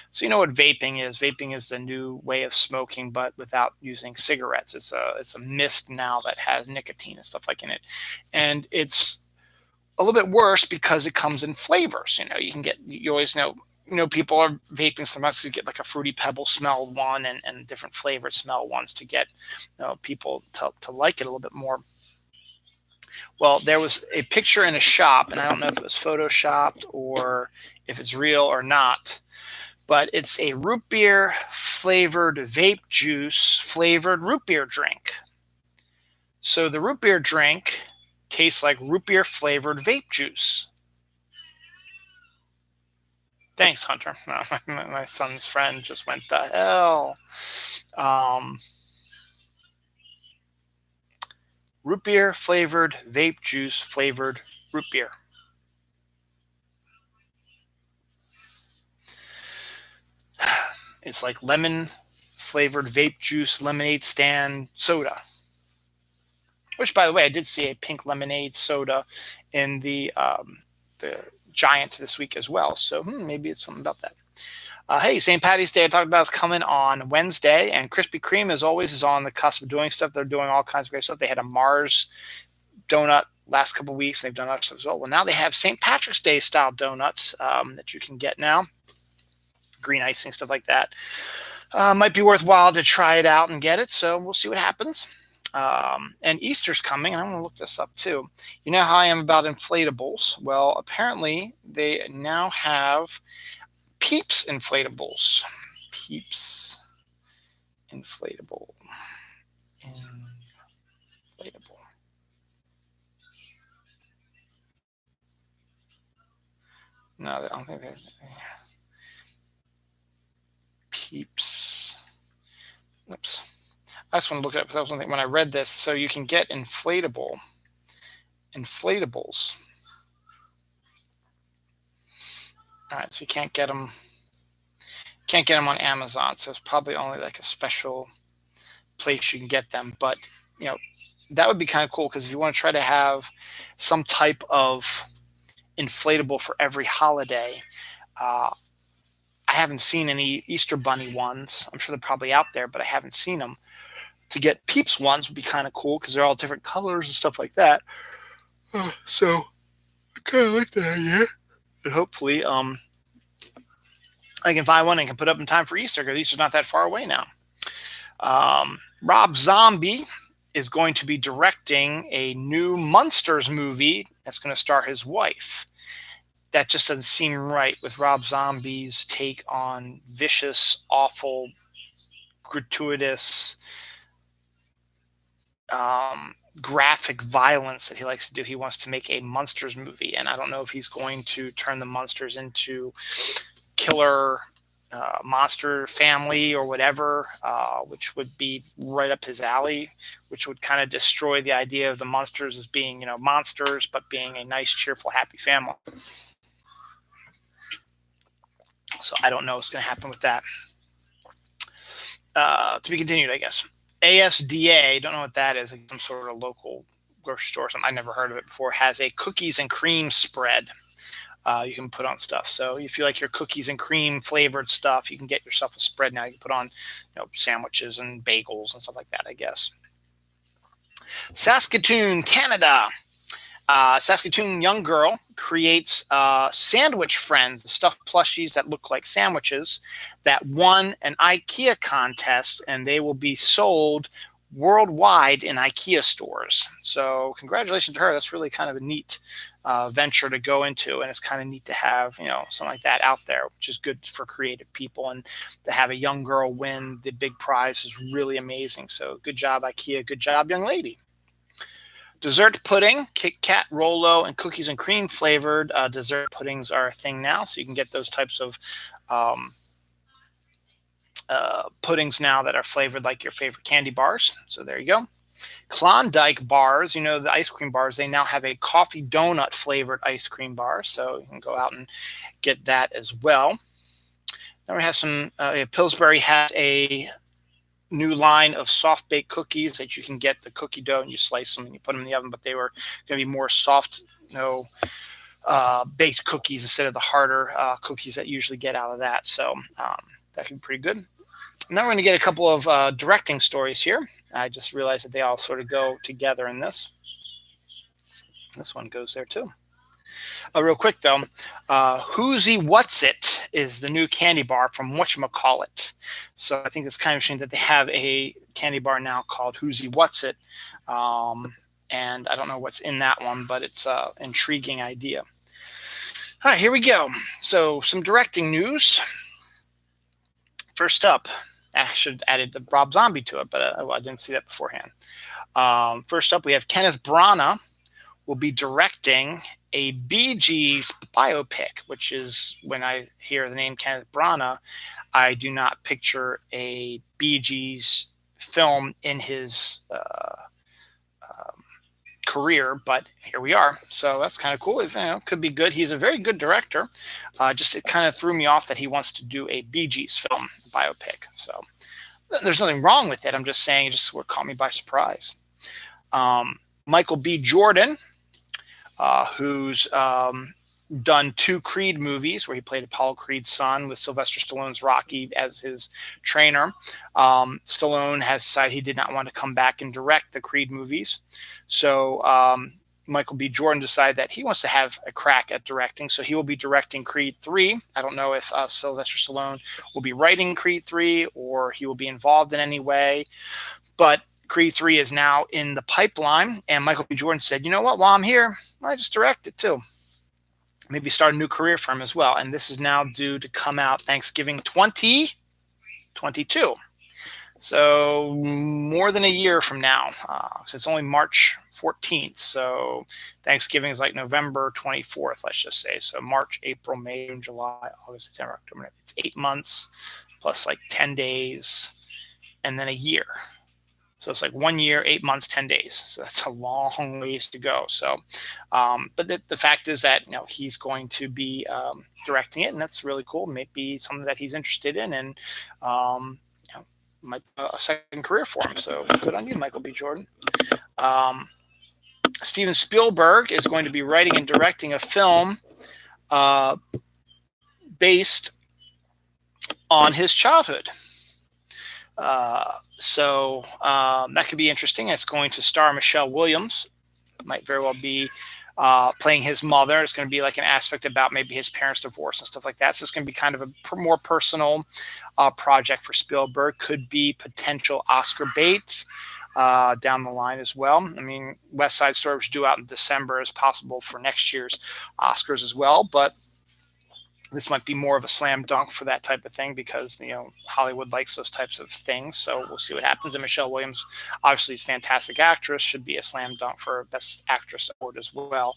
So you know what vaping is? Vaping is the new way of smoking, but without using cigarettes. It's a mist now that has nicotine and stuff like in it, and it's a little bit worse because it comes in flavors. You always know. People are vaping sometimes to get like a Fruity Pebble smell one and different flavored smell ones to get people to like it a little bit more. Well, there was a picture in a shop, and I don't know if it was photoshopped or if it's real or not, but it's a root beer flavored vape juice flavored root beer drink. So the root beer drink tastes like root beer flavored vape juice. Thanks, Hunter. My son's friend just went, the hell. Root beer flavored vape juice flavored root beer. It's like lemon flavored vape juice lemonade stand soda. Which, by the way, I did see a pink lemonade soda in the Giant this week as well. So maybe it's something about that. Hey, St. Patty's Day I talked about is coming on Wednesday, and Krispy Kreme, as always, is on the cusp of doing stuff. They're doing all kinds of great stuff. They had a Mars donut last couple of weeks. They've done other stuff as well. Well, now they have St. Patrick's Day style donuts that you can get now. Green icing, stuff like that. Might be worthwhile to try it out and get it. So we'll see what happens. And Easter's coming, and I'm going to look this up too. You know how I am about inflatables? Well, apparently they now have Peeps inflatables. Peeps inflatable. Inflatable. No, I don't think they. Peeps. Oops. I just want to look it up because that was one thing when I read this. So you can get inflatables. All right, so you can't get them. Can't get them on Amazon. So it's probably only like a special place you can get them. But you know, that would be kind of cool because if you want to try to have some type of inflatable for every holiday. I haven't seen any Easter Bunny ones. I'm sure they're probably out there, but I haven't seen them. To get Peeps ones would be kind of cool because they're all different colors and stuff like that. So I kind of like that idea. And hopefully, I can find one and can put up in time for Easter because Easter's not that far away now. Rob Zombie is going to be directing a new Munsters movie that's going to star his wife. That just doesn't seem right with Rob Zombie's take on vicious, awful, gratuitous, graphic violence that he likes to do. He wants to make a Munsters movie, and I don't know if he's going to turn the Munsters into killer monster family or whatever, which would be right up his alley, which would kind of destroy the idea of the Munsters as being, monsters, but being a nice, cheerful, happy family. So I don't know what's going to happen with that. To be continued, I guess. ASDA, don't know what that is, like some sort of local grocery store or something. I never heard of it before. Has a cookies and cream spread you can put on stuff. So if you like your cookies and cream flavored stuff, you can get yourself a spread now. You can put on sandwiches and bagels and stuff like that, I guess. Saskatoon, Canada. Saskatoon young girl creates sandwich friends, stuffed plushies that look like sandwiches that won an IKEA contest, and they will be sold worldwide in IKEA stores. So congratulations to her. That's really kind of a neat venture to go into, and it's kind of neat to have something like that out there, which is good for creative people. And to have a young girl win the big prize is really amazing. So good job, IKEA. Good job, young lady. Dessert pudding, Kit Kat, Rolo, and cookies and cream flavored dessert puddings are a thing now. So you can get those types of puddings now that are flavored like your favorite candy bars. So there you go. Klondike bars, the ice cream bars, they now have a coffee donut flavored ice cream bar. So you can go out and get that as well. Then we have some, Pillsbury has a new line of soft baked cookies that you can get the cookie dough and you slice them and you put them in the oven, but they were going to be more soft, baked cookies instead of the harder cookies that you usually get out of that. So that could be pretty good. Now we're going to get a couple of directing stories here. I just realized that they all sort of go together in this. This one goes there too. Real quick though, Whoozy What's It is the new candy bar from whatchamacallit. So I think it's kind of interesting that they have a candy bar now called Whoozy What's It. And I don't know what's in that one, but it's an intriguing idea. All right, here we go. So some directing news. First up, I should have added the Rob Zombie to it, but I didn't see that beforehand. First up, we have Kenneth Branagh will be directing a Bee Gees biopic, which is, when I hear the name Kenneth Branagh, I do not picture a Bee Gees film in his career, but here we are. So that's kind of cool. Could be good. He's a very good director. Just it kind of threw me off that he wants to do a Bee Gees film biopic. So there's nothing wrong with it. I'm just saying it just caught me by surprise. Michael B. Jordan, who's done 2 Creed movies where he played Apollo Creed's son with Sylvester Stallone's Rocky as his trainer. Stallone has decided he did not want to come back and direct the Creed movies. So Michael B. Jordan decided that he wants to have a crack at directing, so he will be directing Creed 3. I don't know if Sylvester Stallone will be writing Creed 3 or he will be involved in any way, but Creed 3 is now in the pipeline, and Michael B. Jordan said, you know what, while I'm here, I just direct it too. Maybe start a new career for him as well, and this is now due to come out Thanksgiving 2022. So more than a year from now. So it's only March 14th. So Thanksgiving is like November 24th, let's just say. So March, April, May, June, July, August, September, October. It's 8 months plus like 10 days and then a year. So it's like 1 year, 8 months, 10 days. So that's a long ways to go. So, but the fact is that, he's going to be directing it, and that's really cool. Maybe something that he's interested in, and might be a second career for him. So good on you, Michael B. Jordan. Steven Spielberg is going to be writing and directing a film based on his childhood. So that could be interesting. It's going to star Michelle Williams. It might very well be playing his mother. It's going to be like an aspect about maybe his parents' divorce and stuff like that. So it's going to be kind of a more personal project for Spielberg. Could be potential Oscar bait down the line as well. I mean, West Side Story was due out in December as possible for next year's Oscars as well, but this might be more of a slam dunk for that type of thing because, Hollywood likes those types of things. So we'll see what happens. And Michelle Williams, obviously, is a fantastic actress, should be a slam dunk for Best Actress award as well.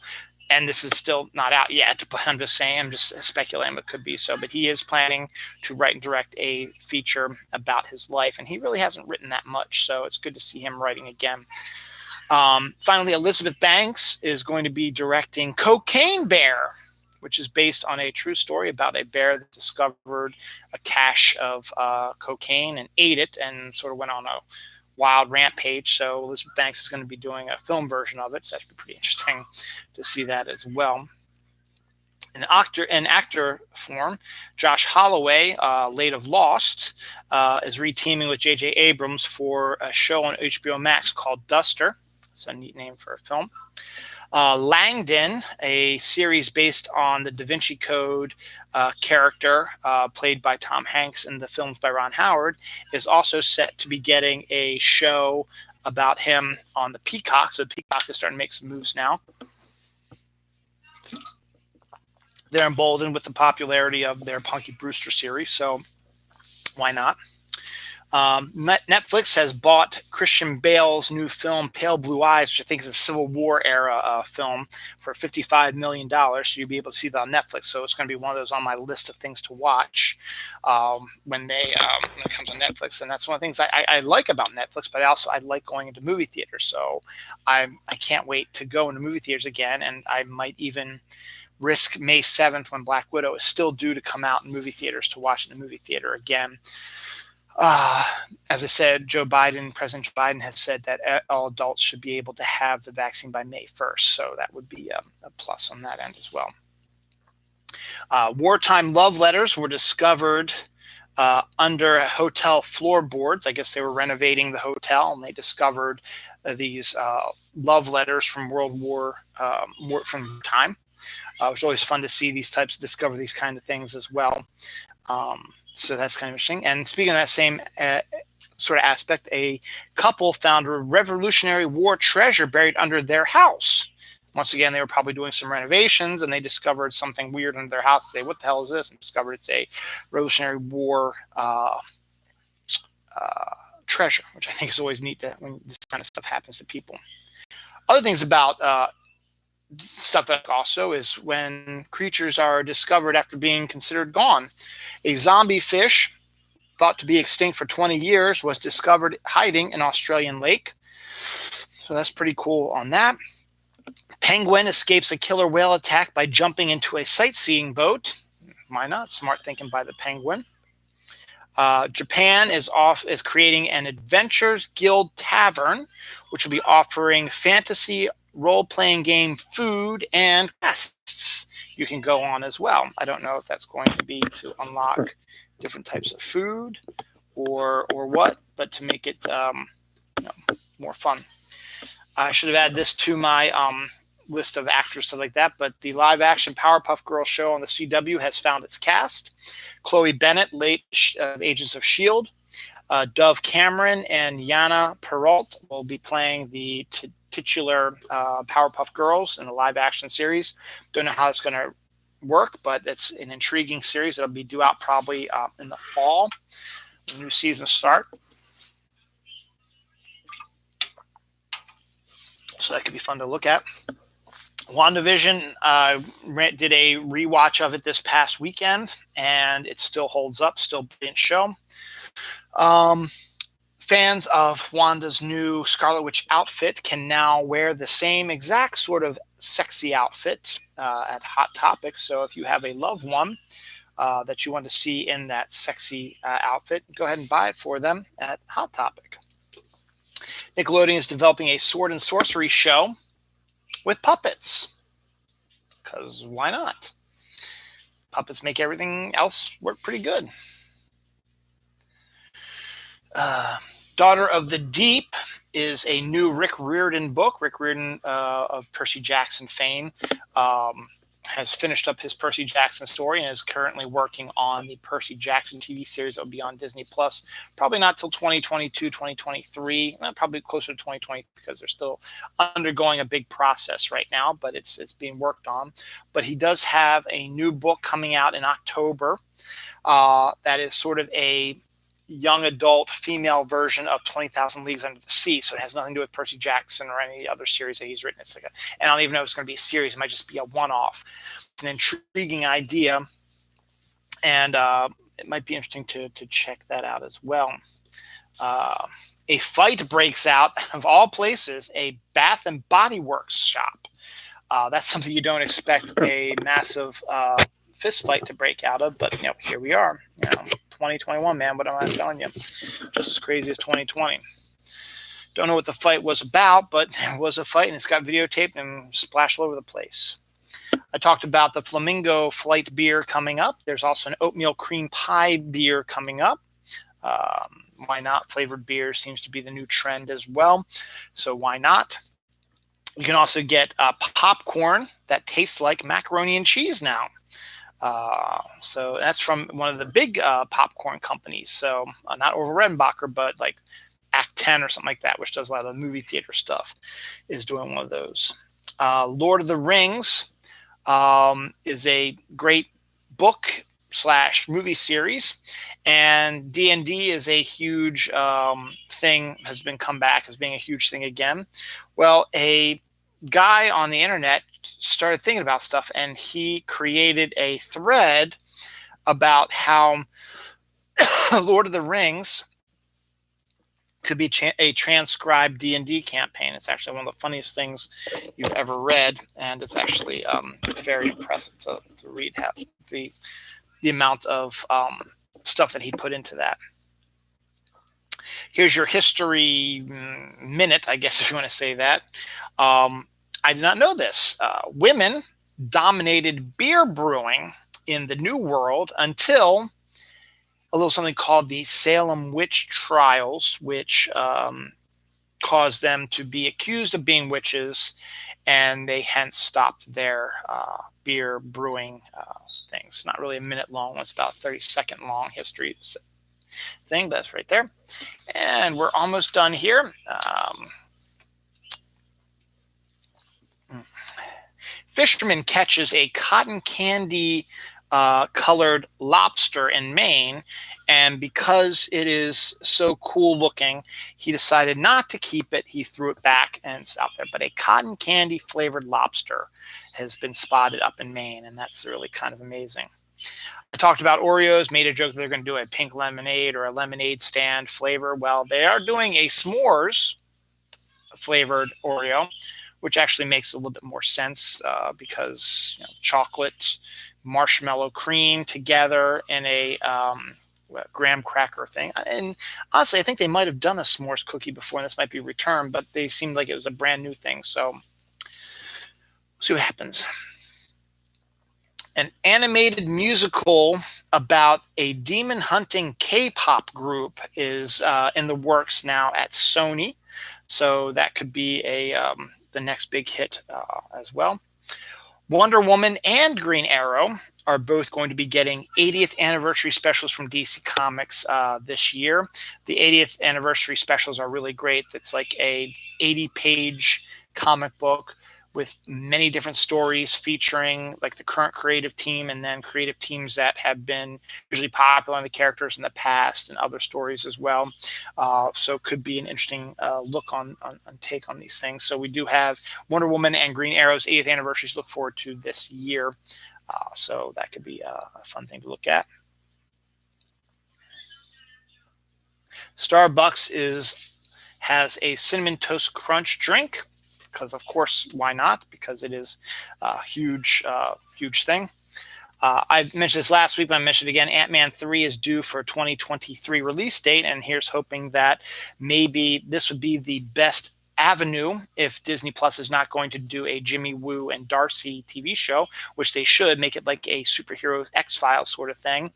And this is still not out yet, but I'm just saying, I'm just speculating it could be so. But he is planning to write and direct a feature about his life. And he really hasn't written that much. So it's good to see him writing again. Finally, Elizabeth Banks is going to be directing Cocaine Bear, which is based on a true story about a bear that discovered a cache of cocaine and ate it and sort of went on a wild rampage. So Elizabeth Banks is going to be doing a film version of it. So that should be pretty interesting to see that as well. In actor form, Josh Holloway, late of Lost, is reteaming with J.J. Abrams for a show on HBO Max called Duster. It's a neat name for a film. Langdon, a series based on the Da Vinci Code character played by Tom Hanks in the films by Ron Howard, is also set to be getting a show about him on the Peacock. So Peacock is starting to make some moves now. They're emboldened with the popularity of their Punky Brewster series, so why not? Netflix has bought Christian Bale's new film Pale Blue Eyes, which I think is a Civil War era film, for $55 million. So you'll be able to see that on Netflix. So it's going to be one of those on my list of things to watch when it comes on Netflix. And that's one of the things I like about Netflix, but I like going into movie theaters. So I can't wait to go into movie theaters again, and I might even risk May 7th when Black Widow is still due to come out in movie theaters to watch in the movie theater again. As I said, President Joe Biden has said that all adults should be able to have the vaccine by May 1st. So that would be a plus on that end as well. Wartime love letters were discovered under hotel floorboards. I guess they were renovating the hotel, and they discovered these love letters from World War from time. It was always fun to see discover these kind of things as well. So that's kind of interesting. And speaking of that same sort of aspect, a couple found a Revolutionary War treasure buried under their house. Once again, they were probably doing some renovations, and they discovered something weird under their house. They say, what the hell is this? And discovered it's a Revolutionary War treasure, which I think is always neat when this kind of stuff happens to people. Other things about stuff that also is when creatures are discovered after being considered gone. A zombie fish thought to be extinct for 20 years was discovered hiding in an Australian lake. So that's pretty cool on that. Penguin escapes a killer whale attack by jumping into a sightseeing boat. Why not? Smart thinking by the penguin. Japan is creating an Adventures Guild Tavern, which will be offering fantasy role-playing game food and quests you can go on as well. I don't know if that's going to be to unlock different types of food or what, but to make it more fun. I should have added this to my list of actors, stuff like that. But the live action Powerpuff Girls show on the CW has found its cast. Chloe Bennett, late Agents of S.H.I.E.L.D., Dove Cameron and Yana Perrault will be playing the titular Powerpuff Girls in the live action series. Don't know how it's going to work, but it's an intriguing series. It'll be due out probably in the fall, when the new season start. So that could be fun to look at. WandaVision, did a rewatch of it this past weekend, and it still holds up, still brilliant show. Fans of Wanda's new Scarlet Witch outfit can now wear the same exact sort of sexy outfit at Hot Topics. So if you have a loved one that you want to see in that sexy outfit, go ahead and buy it for them at Hot Topic. Nickelodeon is developing a sword and sorcery show with puppets, because why not? Puppets make everything else work pretty good. Daughter of the Deep is a new Rick Riordan book. Rick Riordan of Percy Jackson fame has finished up his Percy Jackson story and is currently working on the Percy Jackson TV series that will be on Disney Plus. Probably not till 2022, 2023, probably closer to 2020, because they're still undergoing a big process right now, but it's being worked on. But he does have a new book coming out in October that is sort of a young adult female version of 20,000 Leagues Under the Sea. So it has nothing to do with Percy Jackson or any other series that he's written. It's like and I don't even know if it's going to be a series. It might just be a one-off. An intriguing idea, and it might be interesting to check that out as well. A fight breaks out of all places, a Bath and Body Works shop. That's something you don't expect a massive fist fight to break out of, but here we are. 2021, man. What am I telling you? Just as crazy as 2020. Don't know what the fight was about, but there was a fight, and it's got videotaped and splashed all over the place. I talked about the Flamingo Flight beer coming up. There's also an oatmeal cream pie beer coming up. Why not? Flavored beer seems to be the new trend as well. So why not? You can also get popcorn that tastes like macaroni and cheese now. So that's from one of the big popcorn companies. So not Orville Redenbacher, but like Act 10 or something like that, which does a lot of movie theater stuff, is doing one of those. Lord of the Rings is a great book / movie series, and D&D is a huge thing, has been come back as being a huge thing again. Well, a guy on the internet started thinking about stuff, and he created a thread about how Lord of the Rings could be a transcribed D&D campaign. It's actually one of the funniest things you've ever read, and it's actually very impressive to read the amount of stuff that he put into that. Here's your history minute, I guess, if you want to say that. I did not know this. Women dominated beer brewing in the New World until a little something called the Salem witch trials, which caused them to be accused of being witches, and they hence stopped their beer brewing things. Not really a minute long. It's about a 30-second long history thing. That's right there. And we're almost done here. Fisherman catches a cotton candy colored lobster in Maine, and because it is so cool looking, he decided not to keep it. He threw it back, and it's out there. But a cotton candy flavored lobster has been spotted up in Maine, and that's really kind of amazing. I talked about Oreos, made a joke that they're going to do a pink lemonade or a lemonade stand flavor. Well, they are doing a s'mores flavored Oreo, which actually makes a little bit more sense because chocolate, marshmallow cream together in a graham cracker thing. And honestly, I think they might have done a s'mores cookie before, and this might be returned, but they seemed like it was a brand new thing. So we'll see what happens. An animated musical about a demon hunting K-pop group is in the works now at Sony. So that could be a the next big hit as well. Wonder Woman and Green Arrow are both going to be getting 80th anniversary specials from DC Comics this year. The 80th anniversary specials are really great. It's like a 80-page comic book with many different stories featuring like the current creative team and then creative teams that have been usually popular in the characters in the past and other stories as well. So it could be an interesting look on take on these things. So we do have Wonder Woman and Green Arrow's 80th anniversaries to look forward to this year. So that could be a fun thing to look at. Starbucks has a Cinnamon Toast Crunch drink. Because of course, why not? Because it is a huge thing. I mentioned this last week, but I mentioned it again. Ant-Man 3 is due for a 2023 release date, and here's hoping that maybe this would be the best avenue if Disney Plus is not going to do a Jimmy Woo and Darcy TV show, which they should make it like a superhero X-Files sort of thing.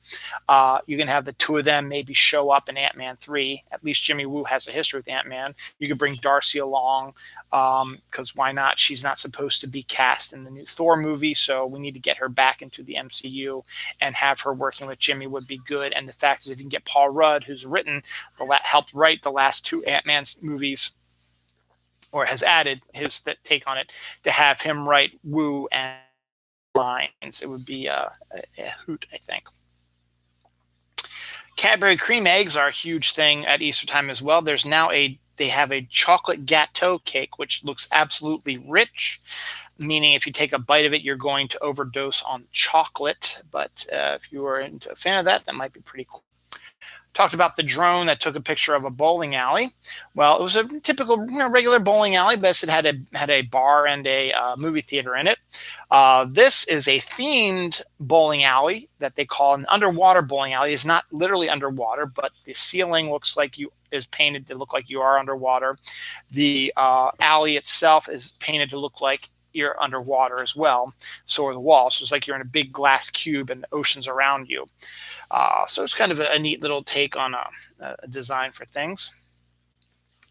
You can have the two of them maybe show up in Ant-Man 3. At least Jimmy Woo has a history with Ant-Man. You could bring Darcy along because why not? She's not supposed to be cast in the new Thor movie, so we need to get her back into the MCU and have her working with Jimmy would be good. And the fact is, if you can get Paul Rudd, who's helped write the last two Ant-Man movies, or has added his take on it, to have him write Woo and lines, it would be a hoot, I think. Cadbury cream eggs are a huge thing at Easter time as well. There's now they have a chocolate gâteau cake, which looks absolutely rich, meaning if you take a bite of it, you're going to overdose on chocolate. But if you are a fan of that, that might be pretty cool. Talked about the drone that took a picture of a bowling alley. Well, it was a typical, regular bowling alley, but it had a bar and a movie theater in it. This is a themed bowling alley that they call an underwater bowling alley. It's not literally underwater, but the ceiling is painted to look like you are underwater. The alley itself is painted to look like you're underwater as well. So are the walls. So it's like you're in a big glass cube and the ocean's around you. So it's kind of a neat little take on a design for things.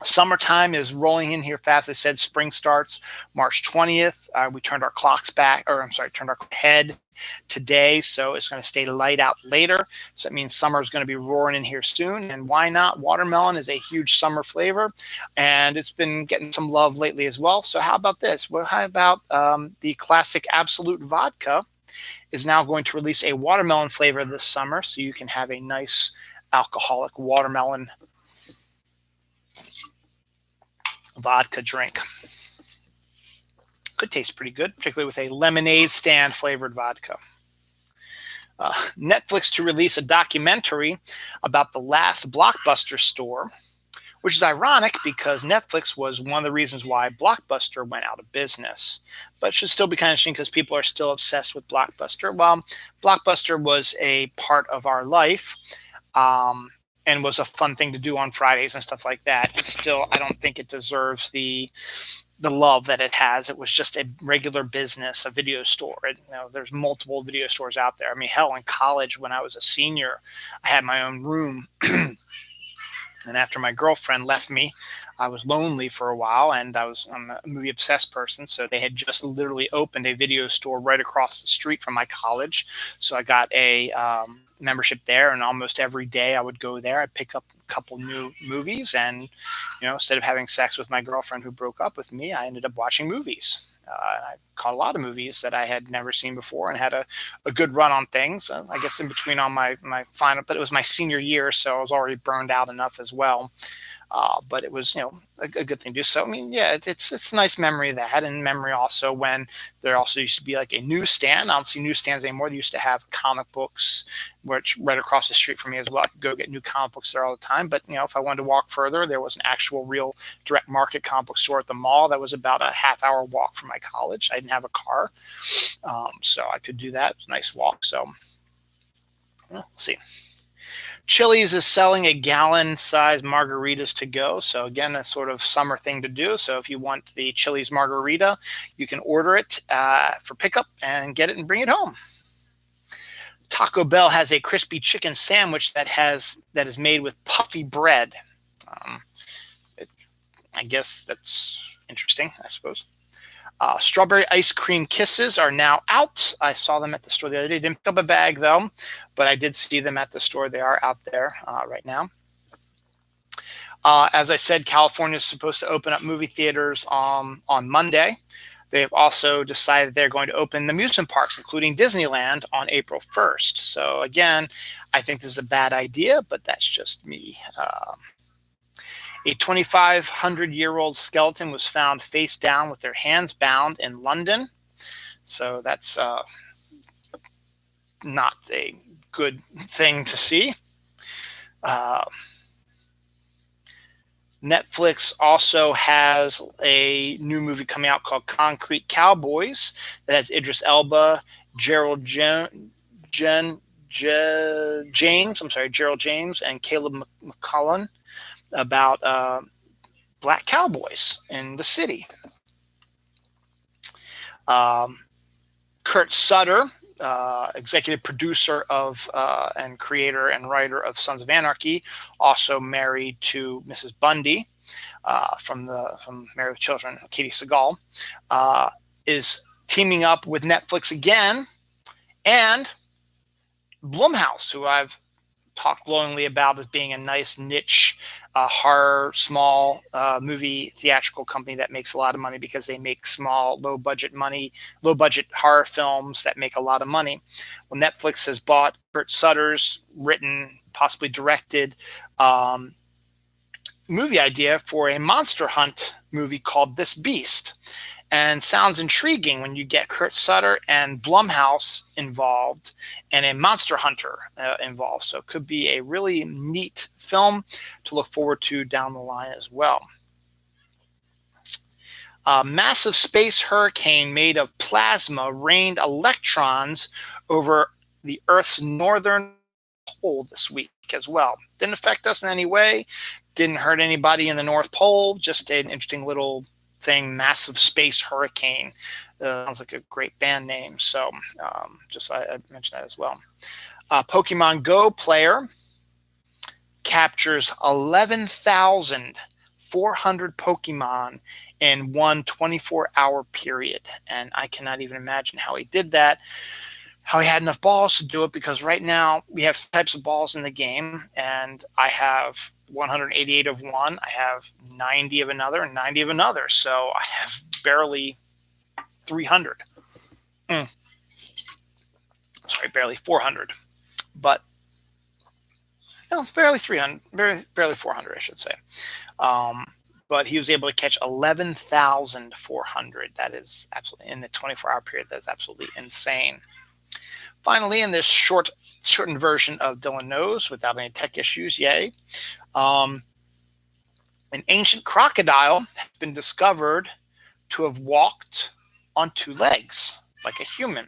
Summertime is rolling in here fast. I said spring starts March 20th. We turned our clocks turned our head today, so it's going to stay light out later. So that means summer is going to be roaring in here soon. And why not? Watermelon is a huge summer flavor, and it's been getting some love lately as well. So how about this? Well, how about the classic Absolute Vodka is now going to release a watermelon flavor this summer, so you can have a nice alcoholic watermelon vodka drink. Could taste pretty good, particularly with a lemonade stand flavored vodka. Netflix to release a documentary about the last Blockbuster store, which is ironic because Netflix was one of the reasons why Blockbuster went out of business. But it should still be kind of interesting because people are still obsessed with Blockbuster. Well, Blockbuster was a part of our life. And was a fun thing to do on Fridays and stuff like that. And still, I don't think it deserves the love that it has. It was just a regular business, a video store. There's multiple video stores out there. I mean, hell, in college when I was a senior, I had my own room. And after my girlfriend left me, I was lonely for a while, and I'm a movie obsessed person. So they had just literally opened a video store right across the street from my college. So I got a membership there, and almost every day I would go there. I'd pick up a couple new movies, and instead of having sex with my girlfriend who broke up with me, I ended up watching movies. I caught a lot of movies that I had never seen before and had a good run on things. I guess in between on my final, but it was my senior year, so I was already burned out enough as well. But it was, a good thing to do. So, I mean, yeah, it's a nice memory of that, and memory also when there also used to be like a newsstand. I don't see newsstands anymore. They used to have comic books, which right across the street from me as well. I could go get new comic books there all the time. But, if I wanted to walk further, there was an actual real direct market comic book store at the mall that was about a half-hour walk from my college. I didn't have a car, so I could do that. It was a nice walk. So, we'll see. Chili's is selling a gallon-sized margaritas to go. So again, a sort of summer thing to do. So if you want the Chili's margarita, you can order it for pickup and get it and bring it home. Taco Bell has a crispy chicken sandwich that is made with puffy bread. I guess that's interesting, I suppose. Strawberry ice cream kisses are now out. I saw them at the store the other day. Didn't pick up a bag though, but I did see them at the store. They are out there right now. As I said, California is supposed to open up movie theaters on Monday. They've also decided they're going to open the amusement parks, including Disneyland, on April 1st. So again, I think this is a bad idea, but that's just me. A 2,500-year-old skeleton was found face down with their hands bound in London. So that's not a good thing to see. Netflix also has a new movie coming out called Concrete Cowboys that has Idris Elba, Gerald James, and Caleb McCullen about black cowboys in the city. Kurt Sutter, executive producer of and creator and writer of Sons of Anarchy, also married to Mrs. Bundy from Married with Children, Katie Seagal, is teaming up with Netflix again, and Blumhouse, who I've talked glowingly about as being a nice niche horror small movie theatrical company that makes a lot of money because they make small low budget horror films that make a lot of money. Well, Netflix has bought Kurt Sutter's written, possibly directed movie idea for a monster hunt movie called This Beast. And sounds intriguing when you get Kurt Sutter and Blumhouse involved and a monster hunter involved. So it could be a really neat film to look forward to down the line as well. A massive space hurricane made of plasma rained electrons over the Earth's northern pole this week as well. Didn't affect us in any way. Didn't hurt anybody in the North Pole. Just an interesting little thing, massive space hurricane. Sounds like a great band name. So just I mentioned that as well. Pokemon Go player captures 11,400 Pokemon in one 24-hour period. And I cannot even imagine how he did that, how he had enough balls to do it, because right now we have types of balls in the game, and I have 188 of one, I have 90 of another, and 90 of another. So I have barely 300. Sorry, barely 400. But barely 300, barely 400, I should say. But he was able to catch 11,400. That is absolutely, in the 24-hour period, that is absolutely insane. Finally, in this shortened version of Dylan Knows without any tech issues, yay. An ancient crocodile has been discovered to have walked on two legs like a human.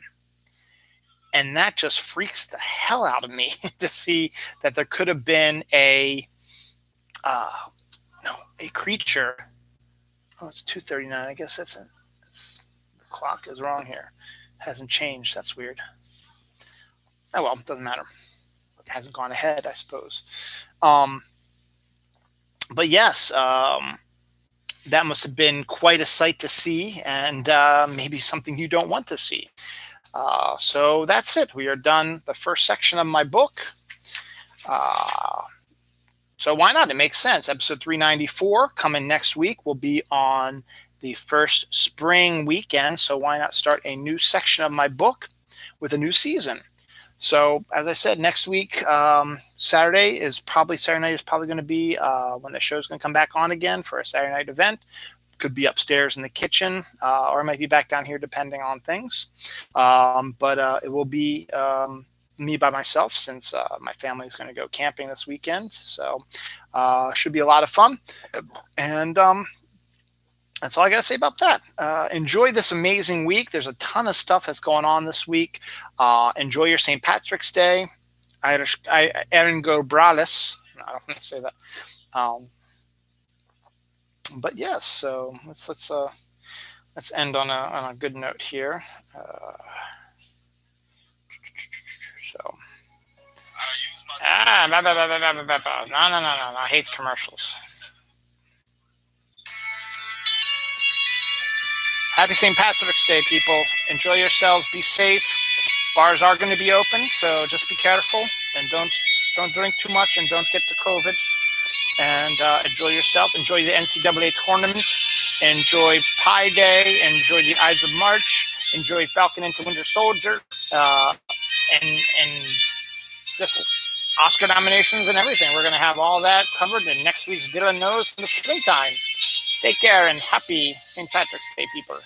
And that just freaks the hell out of me to see that there could have been a creature. Oh, it's 2:39. I guess the clock is wrong here. Hasn't changed. That's weird. Oh, well, it doesn't matter. It hasn't gone ahead, I suppose. But yes, that must have been quite a sight to see, and maybe something you don't want to see. So that's it. We are done the first section of my book. So why not? It makes sense. Episode 394 coming next week will be on the first spring weekend. So why not start a new section of my book with a new season? So as I said, next week, Saturday night is probably going to be when the show's going to come back on again for a Saturday night event. Could be upstairs in the kitchen, or it might be back down here depending on things. But it will be me by myself, since my family is going to go camping this weekend. So should be a lot of fun. And that's all I got to say about that. Enjoy this amazing week. There's a ton of stuff that's going on this week. Enjoy your St. Patrick's Day. Erin Go Brales. I don't want to say that. But yes, so let's end on a good note here. No, I hate commercials. Happy St. Patrick's Day, people. Enjoy yourselves. Be safe. Bars are going to be open, so just be careful and don't drink too much and don't get the COVID. And enjoy yourself. Enjoy the NCAA tournament. Enjoy Pi Day. Enjoy the Ides of March. Enjoy Falcon into Winter Soldier. And just Oscar nominations and everything. We're going to have all that covered in next week's Dylan Knows in the springtime. Take care and happy St. Patrick's Day, people.